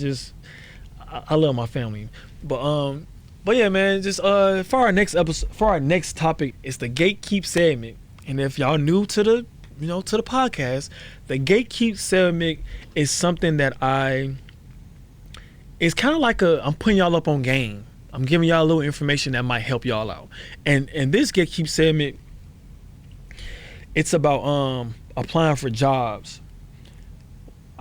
love my family. But yeah, man, just for our next episode, for our next topic, it's the gatekeep segment. And if y'all new to the podcast, the gatekeep segment is something that it's kind of like I'm putting y'all up on game. I'm giving y'all a little information that might help y'all out. And this gatekeep segment, it's about applying for jobs.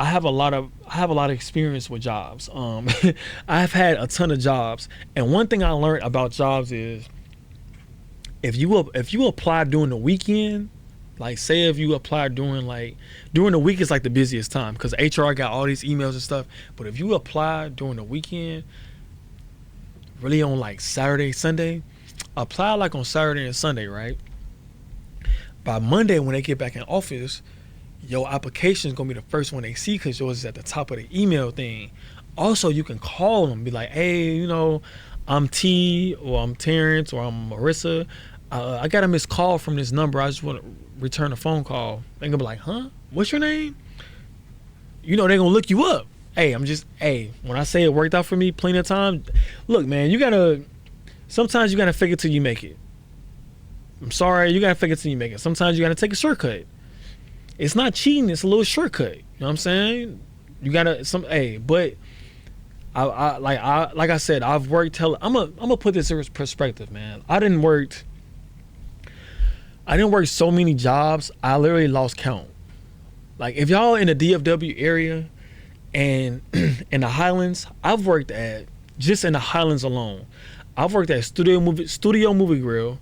I have a lot of experience with jobs. I've had a ton of jobs, and one thing I learned about jobs is if you apply during the weekend, like say if you apply during the week is like the busiest time because HR got all these emails and stuff. But if you apply during the weekend, really on like Saturday, Sunday, apply like on Saturday and Sunday, right? By Monday when they get back in office, your application is gonna be the first one they see because yours is at the top of the email thing. Also, you can call them, be like, hey, I'm T, or I'm Terrence, or I'm Marissa. I got a missed call from this number. I just want to return a phone call. They're gonna be like, huh? What's your name? They're gonna look you up. Hey, when I say it worked out for me plenty of time, look, man, sometimes you gotta fake it till you make it. I'm sorry, you gotta fake it till you make it. Sometimes you gotta take a shortcut. It's not cheating, it's a little shortcut. You know what I'm saying? You gotta but like I said, I've worked I'm gonna put this in perspective, man. I didn't work so many jobs, I literally lost count. Like if y'all in the DFW area and in the Highlands, I've worked at, just in the Highlands alone, I've worked at Studio Movie Grill,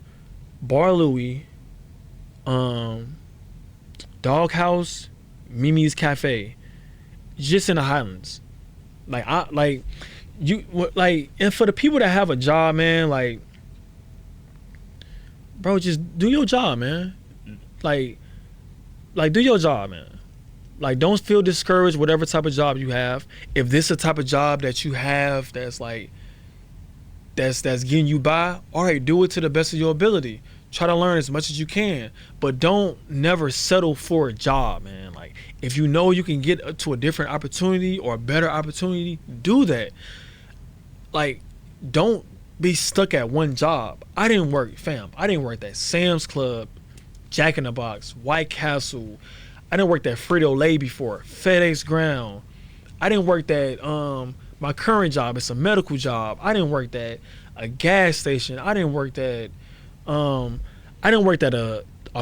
Bar Louie, Doghouse, Mimi's Cafe, just in the Highlands. And for the people that have a job, man, like, bro, just do your job, man. Like do your job, man. Like, don't feel discouraged whatever type of job you have. If this is a type of job that you have that's getting you by, all right, do it to the best of your ability. Try to learn as much as you can, but don't never settle for a job, man. Like, if you know you can get to a different opportunity or a better opportunity, do that. Like, don't be stuck at one job. I didn't work at Sam's Club, Jack in the Box, White Castle. I didn't work at Frito-Lay before, FedEx Ground. I didn't work at my current job. It's a medical job. I didn't work at a gas station. I didn't work at a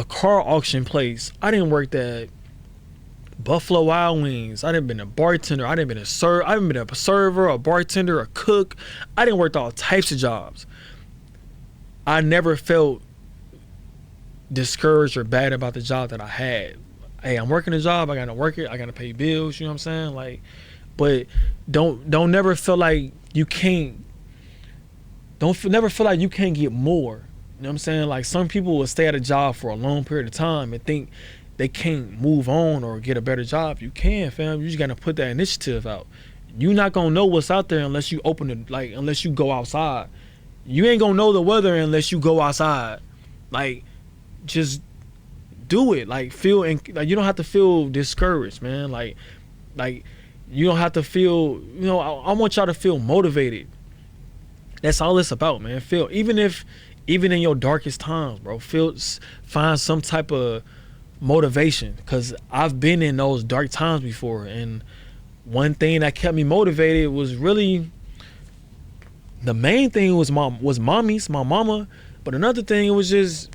car auction place. I didn't work at Buffalo Wild Wings. I didn't been a bartender. I didn't been a server. I haven't been a server, a bartender, a cook. I didn't work all types of jobs. I never felt discouraged or bad about the job that I had. Hey, I'm working a job. I gotta work it. I gotta pay bills. You know what I'm saying? Like, but don't never feel like you can't. Never feel like you can't get more. You know what I'm saying? Like, some people will stay at a job for a long period of time and think they can't move on or get a better job. You can, fam. You just gotta put that initiative out. You're not gonna know what's out there unless you unless you go outside. You ain't gonna know the weather unless you go outside. Like, just do it. Like, you don't have to feel discouraged, man. Like you don't have to feel, I want y'all to feel motivated. That's all it's about, man. Even in your darkest times, bro, find some type of motivation, because I've been in those dark times before, and one thing that kept me motivated was really, the main thing was my mama, but another thing was just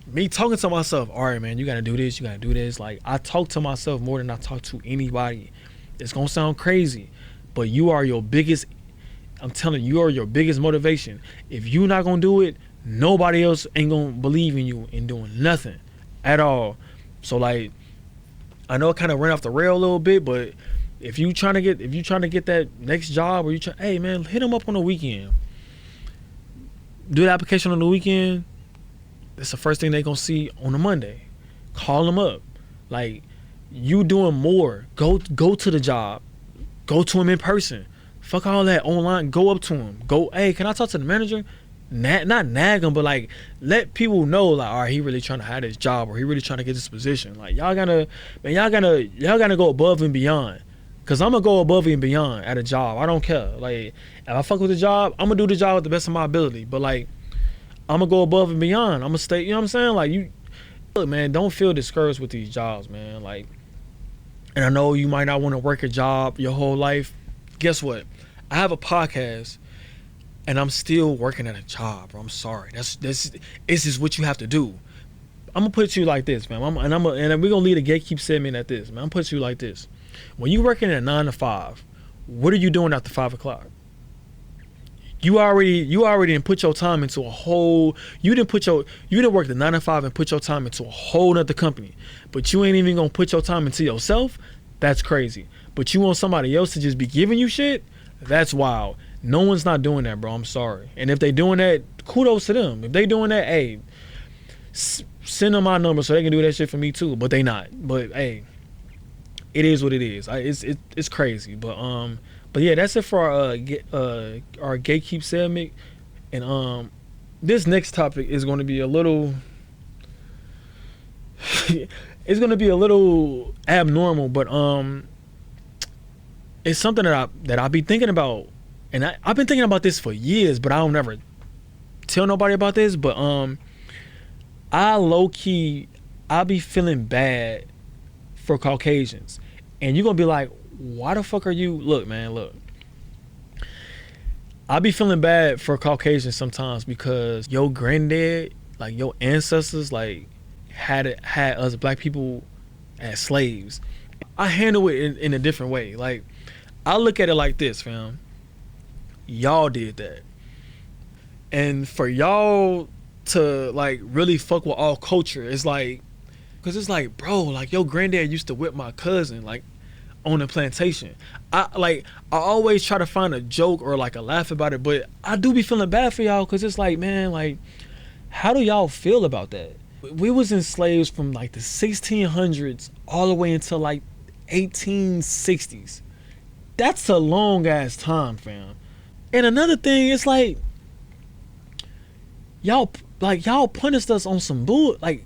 me talking to myself. All right, man, you gotta do this. Like, I talk to myself more than I talk to anybody. It's gonna sound crazy, but I'm telling you, you are your biggest motivation. If you're not gonna do it, nobody else ain't gonna believe in you in doing nothing at all. So, like, I know it kind of ran off the rail a little bit, but if you trying to get that next job, or hey, man, hit them up on the weekend. Do the application on the weekend. That's the first thing they gonna see on a Monday. Call them up. Like, you doing more. Go to the job. Go to them in person. Fuck all that online. Go up to them. Hey, can I talk to the manager? Not nag them, but like, let people know, like, all right, he really trying to have this job, or he really trying to get this position. Like, y'all gotta go above and beyond. Cause I'm gonna go above and beyond at a job. I don't care. Like, if I fuck with the job, I'm gonna do the job with the best of my ability. But like, I'm gonna go above and beyond. I'm gonna stay. You know what I'm saying? Like, look, man, don't feel discouraged with these jobs, man. Like, and I know you might not want to work a job your whole life. Guess what? I have a podcast, and I'm still working at a job, bro. I'm sorry. This is what you have to do. I'm gonna put it to you like this, man. And we're gonna leave the gatekeep segment at this, man. I'm gonna put it to you like this. When you working at 9 to 5, what are you doing after 5 o'clock? You already didn't put your time into a whole. You didn't work the 9 to 5 and put your time into a whole nother company, but you ain't even gonna put your time into yourself. That's crazy. But you want somebody else to just be giving you shit? That's wild. No one's not doing that, bro. I'm sorry. And if they doing that, kudos to them. If they doing that, hey, send them my number so they can do that shit for me too. But they not. But hey, it is what it is. It's crazy. But yeah, that's it for our gatekeep segment. And this next topic is going to be a little. It's going to be a little abnormal, but it's something that I be thinking about, and I've been thinking about this for years, but I don't never tell nobody about this. But I be feeling bad for Caucasians, and you're gonna be like, why the fuck are you? Look, man, look. I be feeling bad for Caucasians sometimes, because your granddad, like your ancestors, like had us black people as slaves. I handle it in a different way. Like, I look at it like this, fam. Y'all did that. And for y'all to like really fuck with all culture, it's like, cause it's like, bro, like your granddad used to whip my cousin like on a plantation. I always try to find a joke or like a laugh about it, but I do be feeling bad for y'all, cause it's like, man, like, how do y'all feel about that? We was in slaves from like the 1600s all the way until like 1860s. That's a long ass time, fam. And another thing, it's like, y'all, like y'all punished us on some like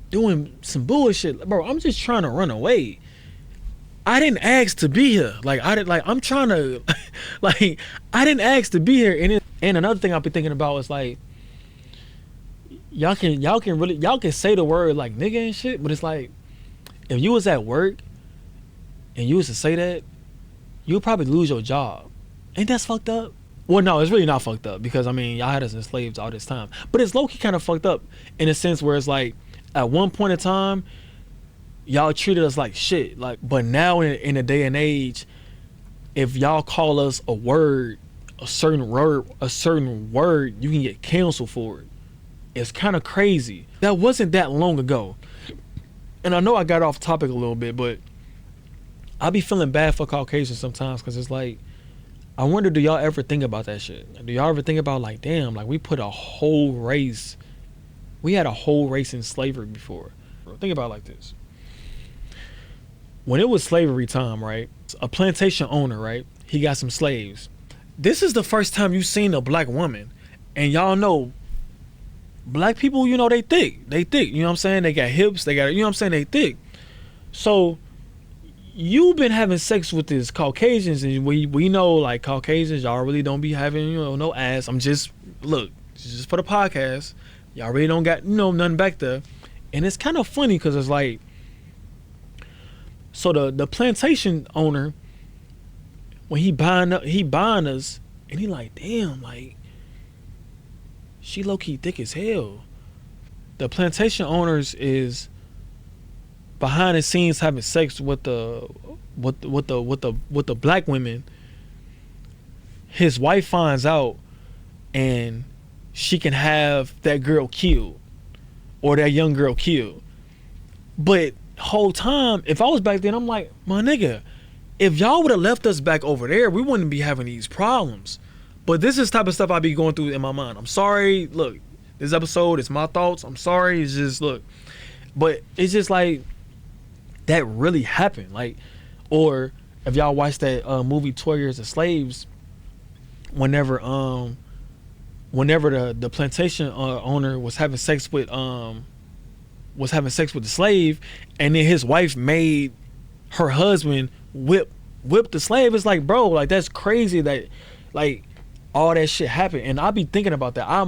doing some bullshit, bro. I'm just trying to run away. I didn't ask to be here. Like I'm trying to, like I didn't ask to be here. And another thing I'll be thinking about is like, y'all can say the word like nigga and shit, but it's like, if you was at work and you was to say that, you'll probably lose your job. Ain't that fucked up? Well, no, it's really not fucked up, because I mean, y'all had us enslaved all this time. But it's low-key kind of fucked up in a sense where it's like, at one point in time, y'all treated us like shit. Like, but now in a day and age, if y'all call us a certain word, you can get canceled for it. It's kind of crazy. That wasn't that long ago. And I know I got off topic a little bit, but I be feeling bad for Caucasians sometimes, because it's like, I wonder, do y'all ever think about that shit? Do y'all ever think about like, damn, like we had a whole race in slavery before? Think about it like this. When it was slavery time, right? A plantation owner, right? He got some slaves. This is the first time you've seen a black woman. And y'all know, black people, you know, they thick. You know what I'm saying? They got hips, you know what I'm saying? They thick. So you've been having sex with these Caucasians, and we know, like, Caucasians, y'all really don't be having, you know, no ass. Just for the podcast, y'all really don't got, you know, nothing back there. And it's kind of funny, because it's like, so the plantation owner, when he buying us, and he like, damn, like, she low-key thick as hell. The plantation owners is behind the scenes having sex with the black women. His wife finds out, and she can have that girl killed, or that young girl killed. But whole time, if I was back then, I'm like, my nigga, if y'all would have left us back over there, we wouldn't be having these problems. But this is the type of stuff I be going through in my mind. I'm sorry, look, this episode is my thoughts. I'm sorry, it's just, look, but it's just like, that really happened. Like, or if y'all watched that movie 12 Years a Slaves, whenever the plantation owner was having sex with the slave, and then his wife made her husband whip the slave. It's like, bro, like, that's crazy that, like, all that shit happened. And I be thinking about that. I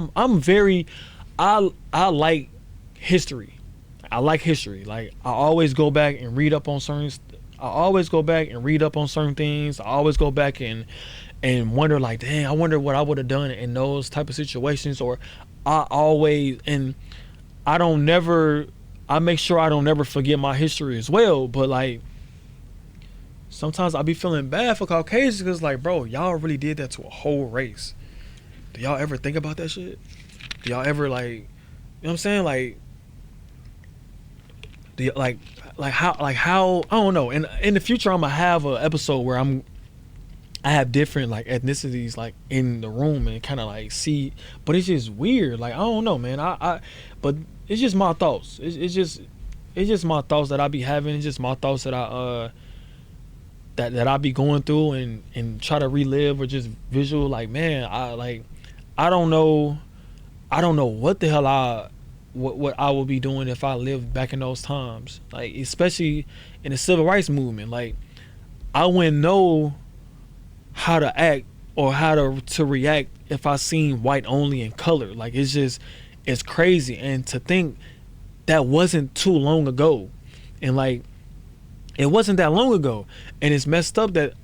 like history. Like, I always go back and read up on certain things. I always go back and wonder, like, dang, I wonder what I would have done in those type of situations. Or I make sure I don't never forget my history as well. But, like, sometimes I be feeling bad for Caucasians, because, like, bro, y'all really did that to a whole race. Do y'all ever think about that shit? Do y'all ever, like, you know what I'm saying? Like, do you, like how I don't know. And in the future, I'm gonna have an episode where I have different, like, ethnicities, like, in the room, and kind of like see. But it's just weird. Like, I don't know, man. But it's just my thoughts. It's just my thoughts that I be having. It's just my thoughts that I be going through and try to relive, or just visual. Like, man, I don't know what the hell what I would be doing if I lived back in those times. Like, especially in the civil rights movement. Like, I wouldn't know how to act or how to react if I seen white only in color. Like, it's crazy. And to think that wasn't too long ago, and like, it wasn't that long ago, and it's messed up that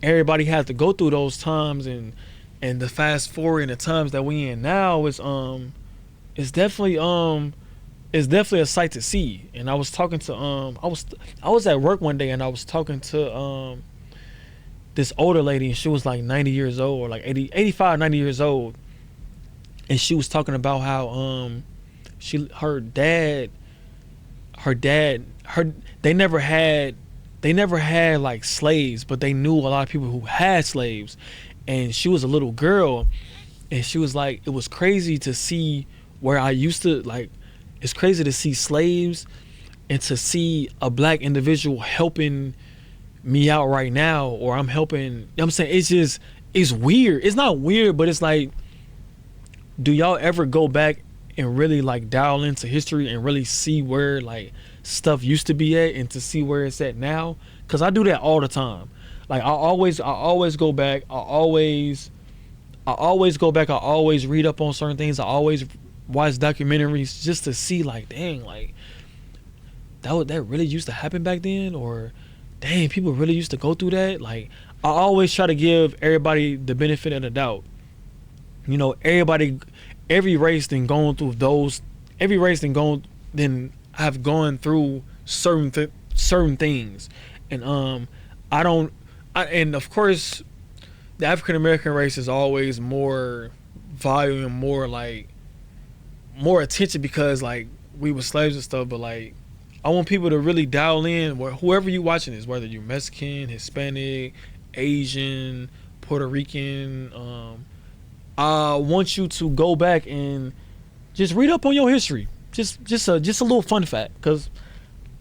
everybody had to go through those times. And the fast forward in the times that we in now is it's definitely a sight to see. And I was talking to I was at work one day, and I was talking to this older lady, and she was like 90 years old, or like 85, 90 years old. And she was talking about how her dad they never had like slaves, but they knew a lot of people who had slaves. And she was a little girl, and she was like, it was crazy to see where I used to, like, it's crazy to see slaves and to see a black individual helping me out right now, or I'm helping, you know what I'm saying? It's weird. It's not weird, but it's like, do y'all ever go back and really like dial into history and really see where like stuff used to be at and to see where it's at now? Cause I do that all the time. Like I always go back. I always go back. I always read up on certain things. I always watch documentaries just to see like, dang, like that really used to happen back then, or dang, people really used to go through that. Like I always try to give everybody the benefit of the doubt. You know, every race then going through those, every race then have gone through certain things, and and of course, the African American race is always more volume and more attention because like we were slaves and stuff. But like, I want people to really dial in, whoever you watching this, whether you're Mexican, Hispanic, Asian, Puerto Rican. I want you to go back and just read up on your history. Just a little fun fact, because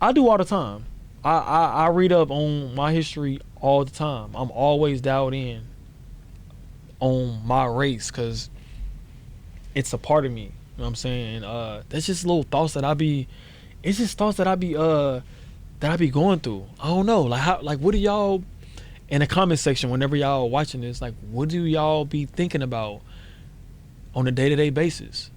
I do all the time. I read up on my history all the time. I'm always dialed in on my race because it's a part of me. You know what I'm saying? That's just little thoughts that it's just thoughts that I be going through. I don't know. Like what do y'all in the comment section whenever y'all watching this, like what do y'all be thinking about on a day-to-day basis?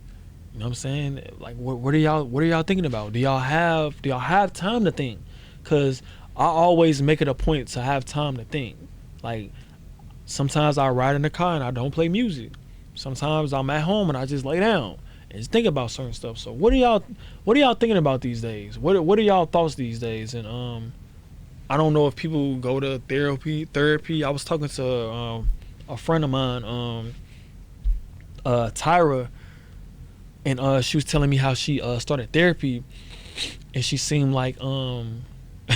You know what I'm saying? Like what are y'all thinking about? Do y'all have time to think? Cause I always make it a point to have time to think. Like sometimes I ride in the car and I don't play music. Sometimes I'm at home and I just lay down and just think about certain stuff. So what are y'all thinking about these days? What are y'all thoughts these days? And I don't know if people go to therapy. I was talking to a friend of mine, Tyra, and she was telling me how she started therapy, and she seemed like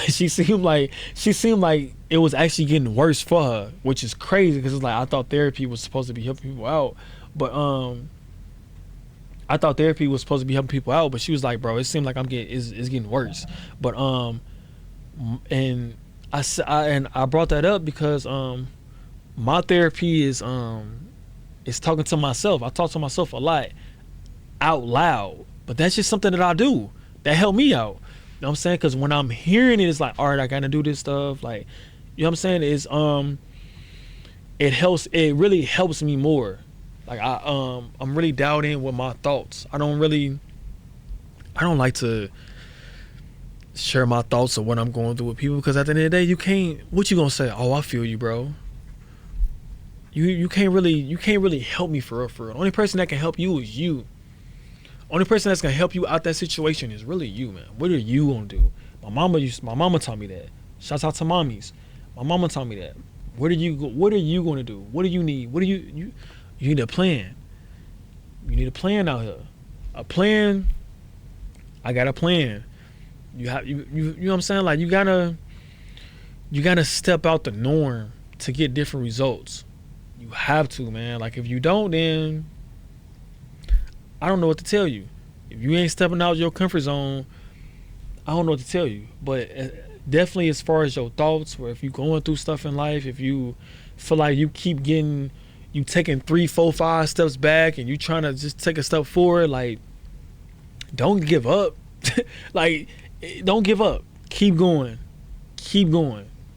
she seemed like it was actually getting worse for her, which is crazy because it's like I thought therapy was supposed to be helping people out, but I thought therapy was supposed to be helping people out, but she was like, bro, it seemed like it's getting worse. But and I brought that up because my therapy is talking to myself. I talk to myself a lot out loud, but that's just something that I do that helped me out. You know what I'm saying? Because when I'm hearing it, it's like, all right, I gotta do this stuff. Like, you know what I'm saying? It's it really helps me more. Like I'm really dialed in with my thoughts. I don't like to share my thoughts of what I'm going through with people, because at the end of the day, what you gonna say? Oh, I feel you, bro. You can't really help me for real. The only person that can help you is you. Only person that's gonna help you out that situation is really you, man. What are you gonna do? My mama taught me that. Shouts out to mommies. My mama taught me that. What are you gonna do? What do you need? You need a plan. You need a plan out here. A plan. I got a plan. You know what I'm saying? Like you gotta step out the norm to get different results. You have to, man. Like if you don't, then I don't know what to tell you. If you ain't stepping out your comfort zone, I don't know what to tell you. But definitely as far as your thoughts, or if you're going through stuff in life, if you feel like you taking 3, 4, 5 steps back and you trying to just take a step forward, like don't give up. Like don't give up. Keep going.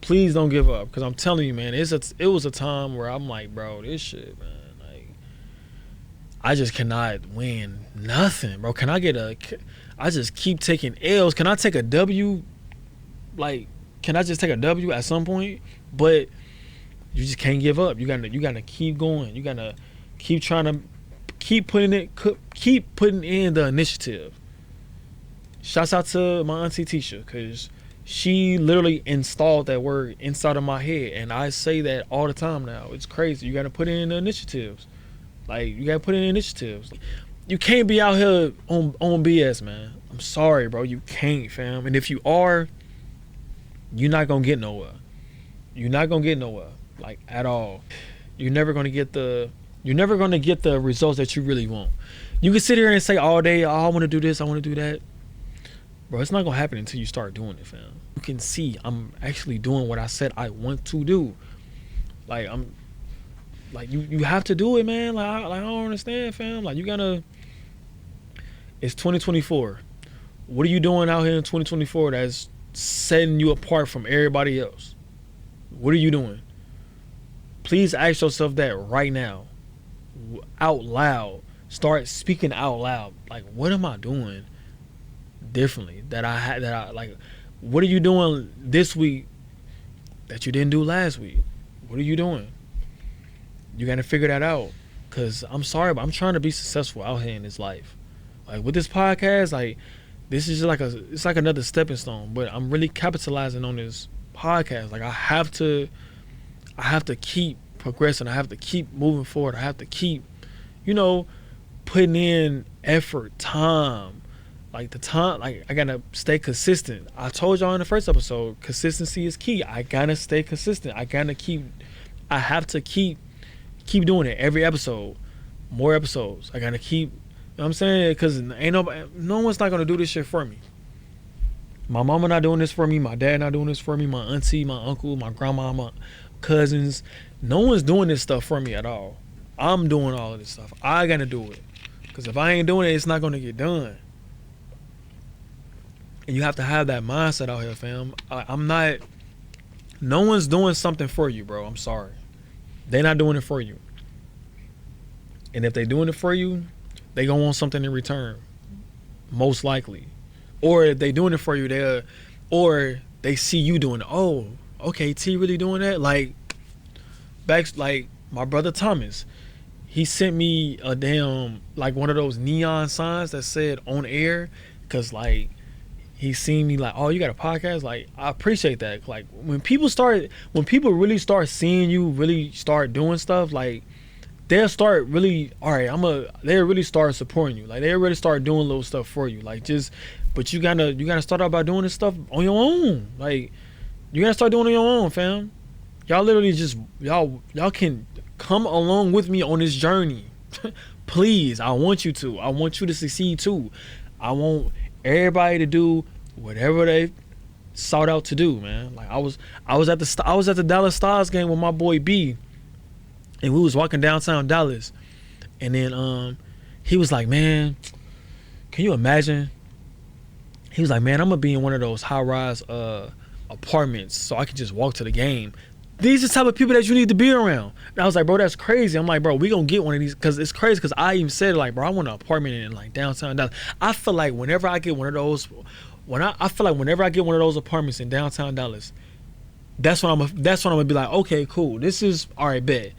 Please don't give up, because I'm telling you, man, it was a time where I'm like, bro, this shit, man, like I just cannot win nothing, bro. I just keep taking L's. Can I take a W? Like, can I just take a W at some point? But you just can't give up. You gotta keep going. You gotta keep trying to keep putting in the initiative. Shouts out to my auntie Tisha, because she literally installed that word inside of my head, and I say that all the time now. It's crazy. You gotta put in the initiatives. Like, you gotta put in initiatives. You can't be out here on BS, man. I'm sorry, bro. You can't, fam. And if you are, you're not gonna get nowhere. Like, at all. You're never gonna get the results that you really want. You can sit here and say all day, oh, I want to do this, I want to do that. Bro, it's not gonna happen until you start doing it, fam. You can see I'm actually doing what I said I want to do. Like, Like you have to do it, man. Like I don't understand, fam. Like you gotta. It's 2024. What are you doing out here in 2024 that's setting you apart from everybody else? What are you doing? Please ask yourself that right now, out loud. Start speaking out loud. Like, what am I doing differently that I like? What are you doing this week that you didn't do last week? What are you doing? You gotta figure that out. Cause I'm sorry, but I'm trying to be successful out here in this life. Like with this podcast, like this is just it's like another stepping stone. But I'm really capitalizing on this podcast. Like I have to keep progressing. I have to keep moving forward. I have to keep, putting in effort, time. Like the time, like I gotta stay consistent. I told y'all in the first episode, consistency is key. I gotta stay consistent. I have to keep doing it every episode, more episodes. I gotta keep, you know what I'm saying? Because no one's not gonna do this shit for me. My mama not doing this for me. My dad not doing this for me. My auntie, my uncle, my grandma, my cousins. No one's doing this stuff for me at all. I'm doing all of this stuff. I gotta do it. Because if I ain't doing it, it's not gonna get done. And you have to have that mindset out here, fam. No one's doing something for you, bro. I'm sorry. They're not doing it for you. And if they're doing it for you, they gonna want something in return. Most likely. Or if they doing it for you, or they see you doing it. Oh, okay, T really doing that? Like my brother Thomas, he sent me a damn, like one of those neon signs that said on air. Cause like, he seen me like, oh, you got a podcast? Like, I appreciate that. Like when people really start seeing you really start doing stuff, like they'll start really, all right, they'll really start supporting you. Like they'll really start doing little stuff for you. Like but you gotta start out by doing this stuff on your own. Like you gotta start doing it on your own, fam. Y'all literally y'all can come along with me on this journey. Please, I want you to succeed too. I want everybody to do whatever they sought out to do, man. Like I was at the Dallas Stars game with my boy B, and we was walking downtown Dallas, and then he was like, man, can you imagine? He was like, man, I'm gonna be in one of those high-rise apartments so I can just walk to the game. These are the type of people that you need to be around. And I was like, bro, that's crazy. I'm like, bro, we gonna get one of these, because it's crazy, because I even said, like, bro, I want an apartment in like downtown Dallas. I feel like whenever I get one of those, whenever I get one of those apartments in downtown Dallas, that's when I'm gonna be like, okay, cool, this is all right, bet.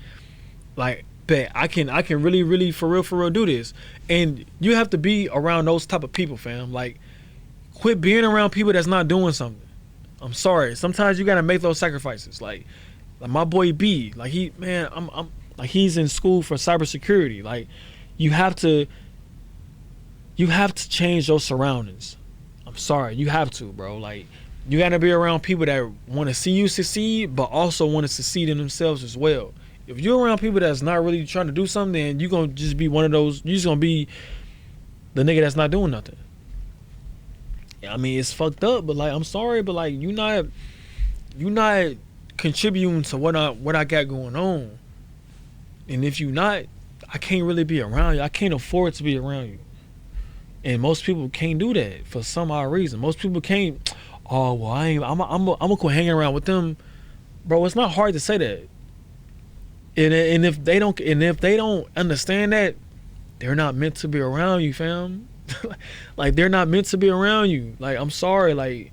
Like, bet I can really, really for real do this. And you have to be around those type of people, fam. Like, quit being around people that's not doing something. I'm sorry. Sometimes you gotta make those sacrifices. Like my boy B, like I'm like, he's in school for cybersecurity. Like you have to change those surroundings. I'm sorry, you have to, bro. Like you gotta be around people that want to see you succeed, but also want to succeed in themselves as well. If you're around people that's not really trying to do something, then you're gonna just be one of those. You're just gonna be the nigga that's not doing nothing. I mean, it's fucked up, but like, I'm sorry, but like, you not contributing to what I got going on. And if you not, I can't really be around you. I can't afford to be around you. And most people can't do that for some odd reason. Most people can't. Oh well, I'm gonna quit hanging around with them, bro. It's not hard to say that. And if they don't understand that, they're not meant to be around you, fam. Like they're not meant to be around you. Like I'm sorry, like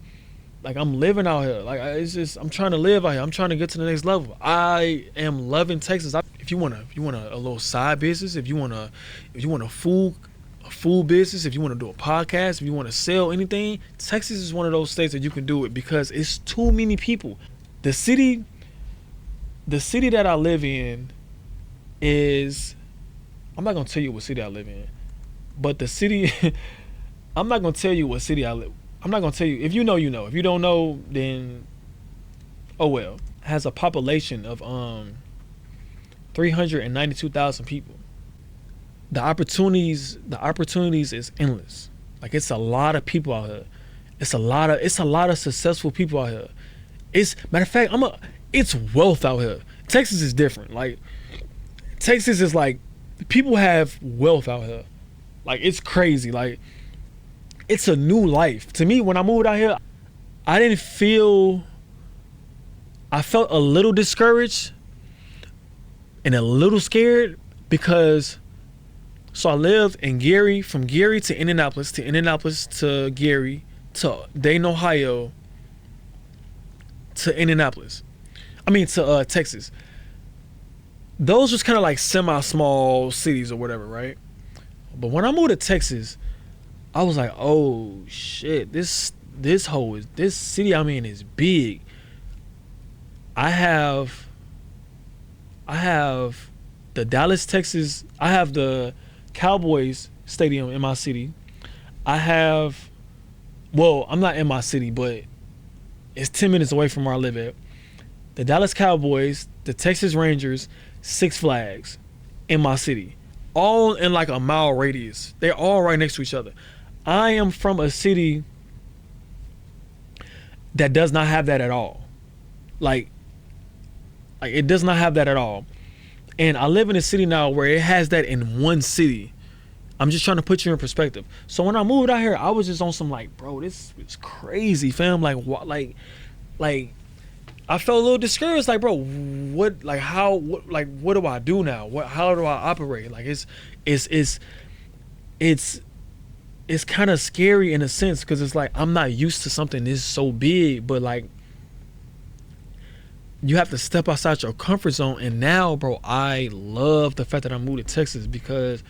I'm living out here. Like it's just, I'm trying to live out here. I'm trying to get to the next level. I am loving Texas. If you want a little side business, if you want a full business, if you want to do a podcast, if you want to sell anything, Texas is one of those states that you can do it, because it's too many people. The city that I live in is, I'm not gonna tell you what city I live in. But the city, I'm not going to tell you what city I live. I'm not going to tell you. If you know, you know. If you don't know, then, oh well. Has a population of 392,000 people. The opportunities is endless. Like, it's a lot of people out here. It's a lot of successful people out here. Matter of fact, it's wealth out here. Texas is different. Like, Texas is like, people have wealth out here. Like, it's crazy. Like, it's a new life. To me, when I moved out here, I felt a little discouraged and a little scared because, so I lived in Gary, from Gary to Indianapolis to Gary, to Dayton, Ohio, to Indianapolis. To Texas. Those was kind of like semi-small cities or whatever, right? But when I moved to Texas, I was like, oh shit, this city I'm in is big. I have the Dallas, Texas, I have the Cowboys stadium in my city. I'm not in my city, but it's 10 minutes away from where I live at. The Dallas Cowboys, the Texas Rangers, Six Flags in my city. All in like a mile radius. They're all right next to each other. I am from a city that does not have that at all. Like it does not have that at all. And I live in a city now where it has that in one city. I'm just trying to put you in perspective. So when I moved out here, I was just on some like, bro, this is crazy, fam. Like what? Like I felt a little discouraged. Like, bro, what? Like how? What do I do now? How do I operate? Like it's kind of scary in a sense because it's like I'm not used to something this so big, but like you have to step outside your comfort zone. And now, bro, I love the fact that I moved to Texas because,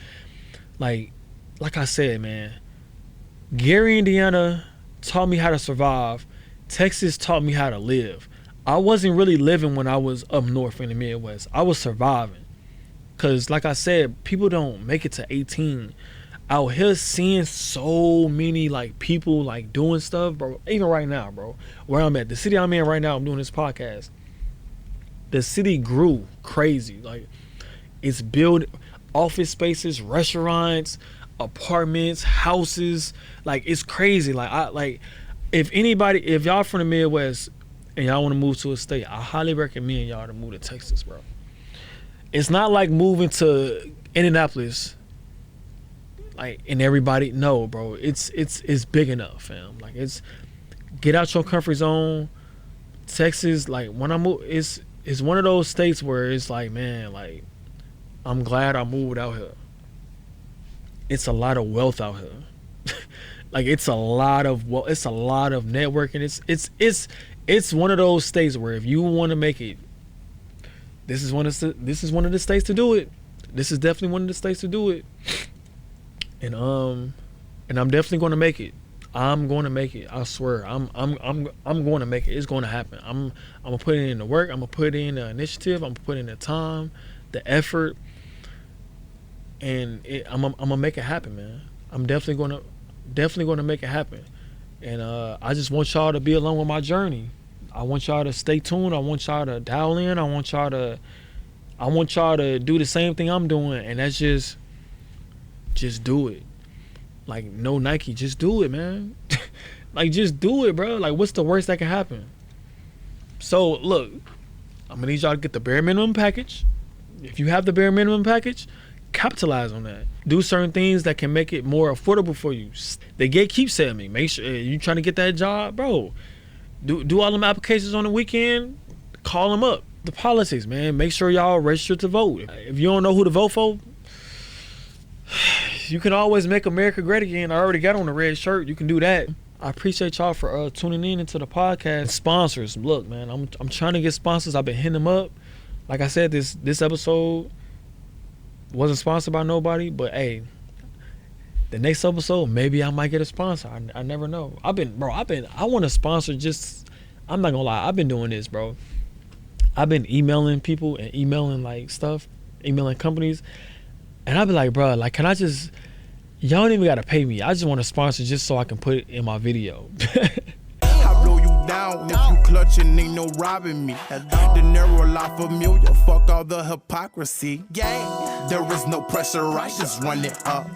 like I said, man, Gary, Indiana taught me how to survive. Texas taught me how to live. I wasn't really living when I was up north in the Midwest. I was surviving. Because, like I said, people don't make it to 18. Out here seeing so many, like, people, like, doing stuff, bro. Even right now, bro, where I'm at, the city I'm in right now, I'm doing this podcast. The city grew crazy. Like, it's built office spaces, restaurants, apartments, houses. Like, it's crazy. If y'all from the Midwest and y'all want to move to a state, I highly recommend y'all to move to Texas, bro. It's not like moving to Indianapolis, like, and everybody, no, bro. It's big enough, fam. Like, get out your comfort zone. Texas, like, when I move, it's one of those states where it's like, man, like, I'm glad I moved out here. It's a lot of wealth out here. Like, it's a lot of networking. It's one of those states where if you want to make it, this is one of the states to do it. This is definitely one of the states to do it. And I'm definitely going to make it. I'm going to make it. I swear. I'm going to make it. It's going to happen. I'm gonna put in the work. I'm gonna put in the initiative. I'm gonna put in the time, the effort, and I'm gonna make it happen, man. I'm definitely gonna make it happen. And I just want y'all to be along with my journey. I want y'all to stay tuned. I want y'all to dial in. I want y'all to do the same thing I'm doing, and that's just do it. Like, no Nike, just do it, man. Like, just do it, bro. Like, what's the worst that can happen? So, look, I'm gonna need y'all to get the bare minimum package. If you have the bare minimum package, capitalize on that. Do certain things that can make it more affordable for you. The gatekeep said me. Make sure you trying to get that job, bro. Do all them applications on the weekend. Call them up. The politics, man. Make sure y'all register to vote. If you don't know who to vote for, you can always make America great again. I already got on the red shirt. You can do that. I appreciate y'all for tuning in into the podcast. Sponsors, look, man, I'm trying to get sponsors. I've been hitting them up. Like I said, this episode wasn't sponsored by nobody, but hey, the next episode maybe I might get a sponsor. I never know. I want to sponsor. I'm not gonna lie, I've been doing this, bro. I've been emailing people and emailing companies. And I'd be like, bro, like, can I just, y'all don't even got to pay me. I just want to sponsor just so I can put it in my video. I blow you down if you clutching, ain't no robbing me. The narrow life familiar, fuck all the hypocrisy. Yeah, there is no pressure, I just run it up.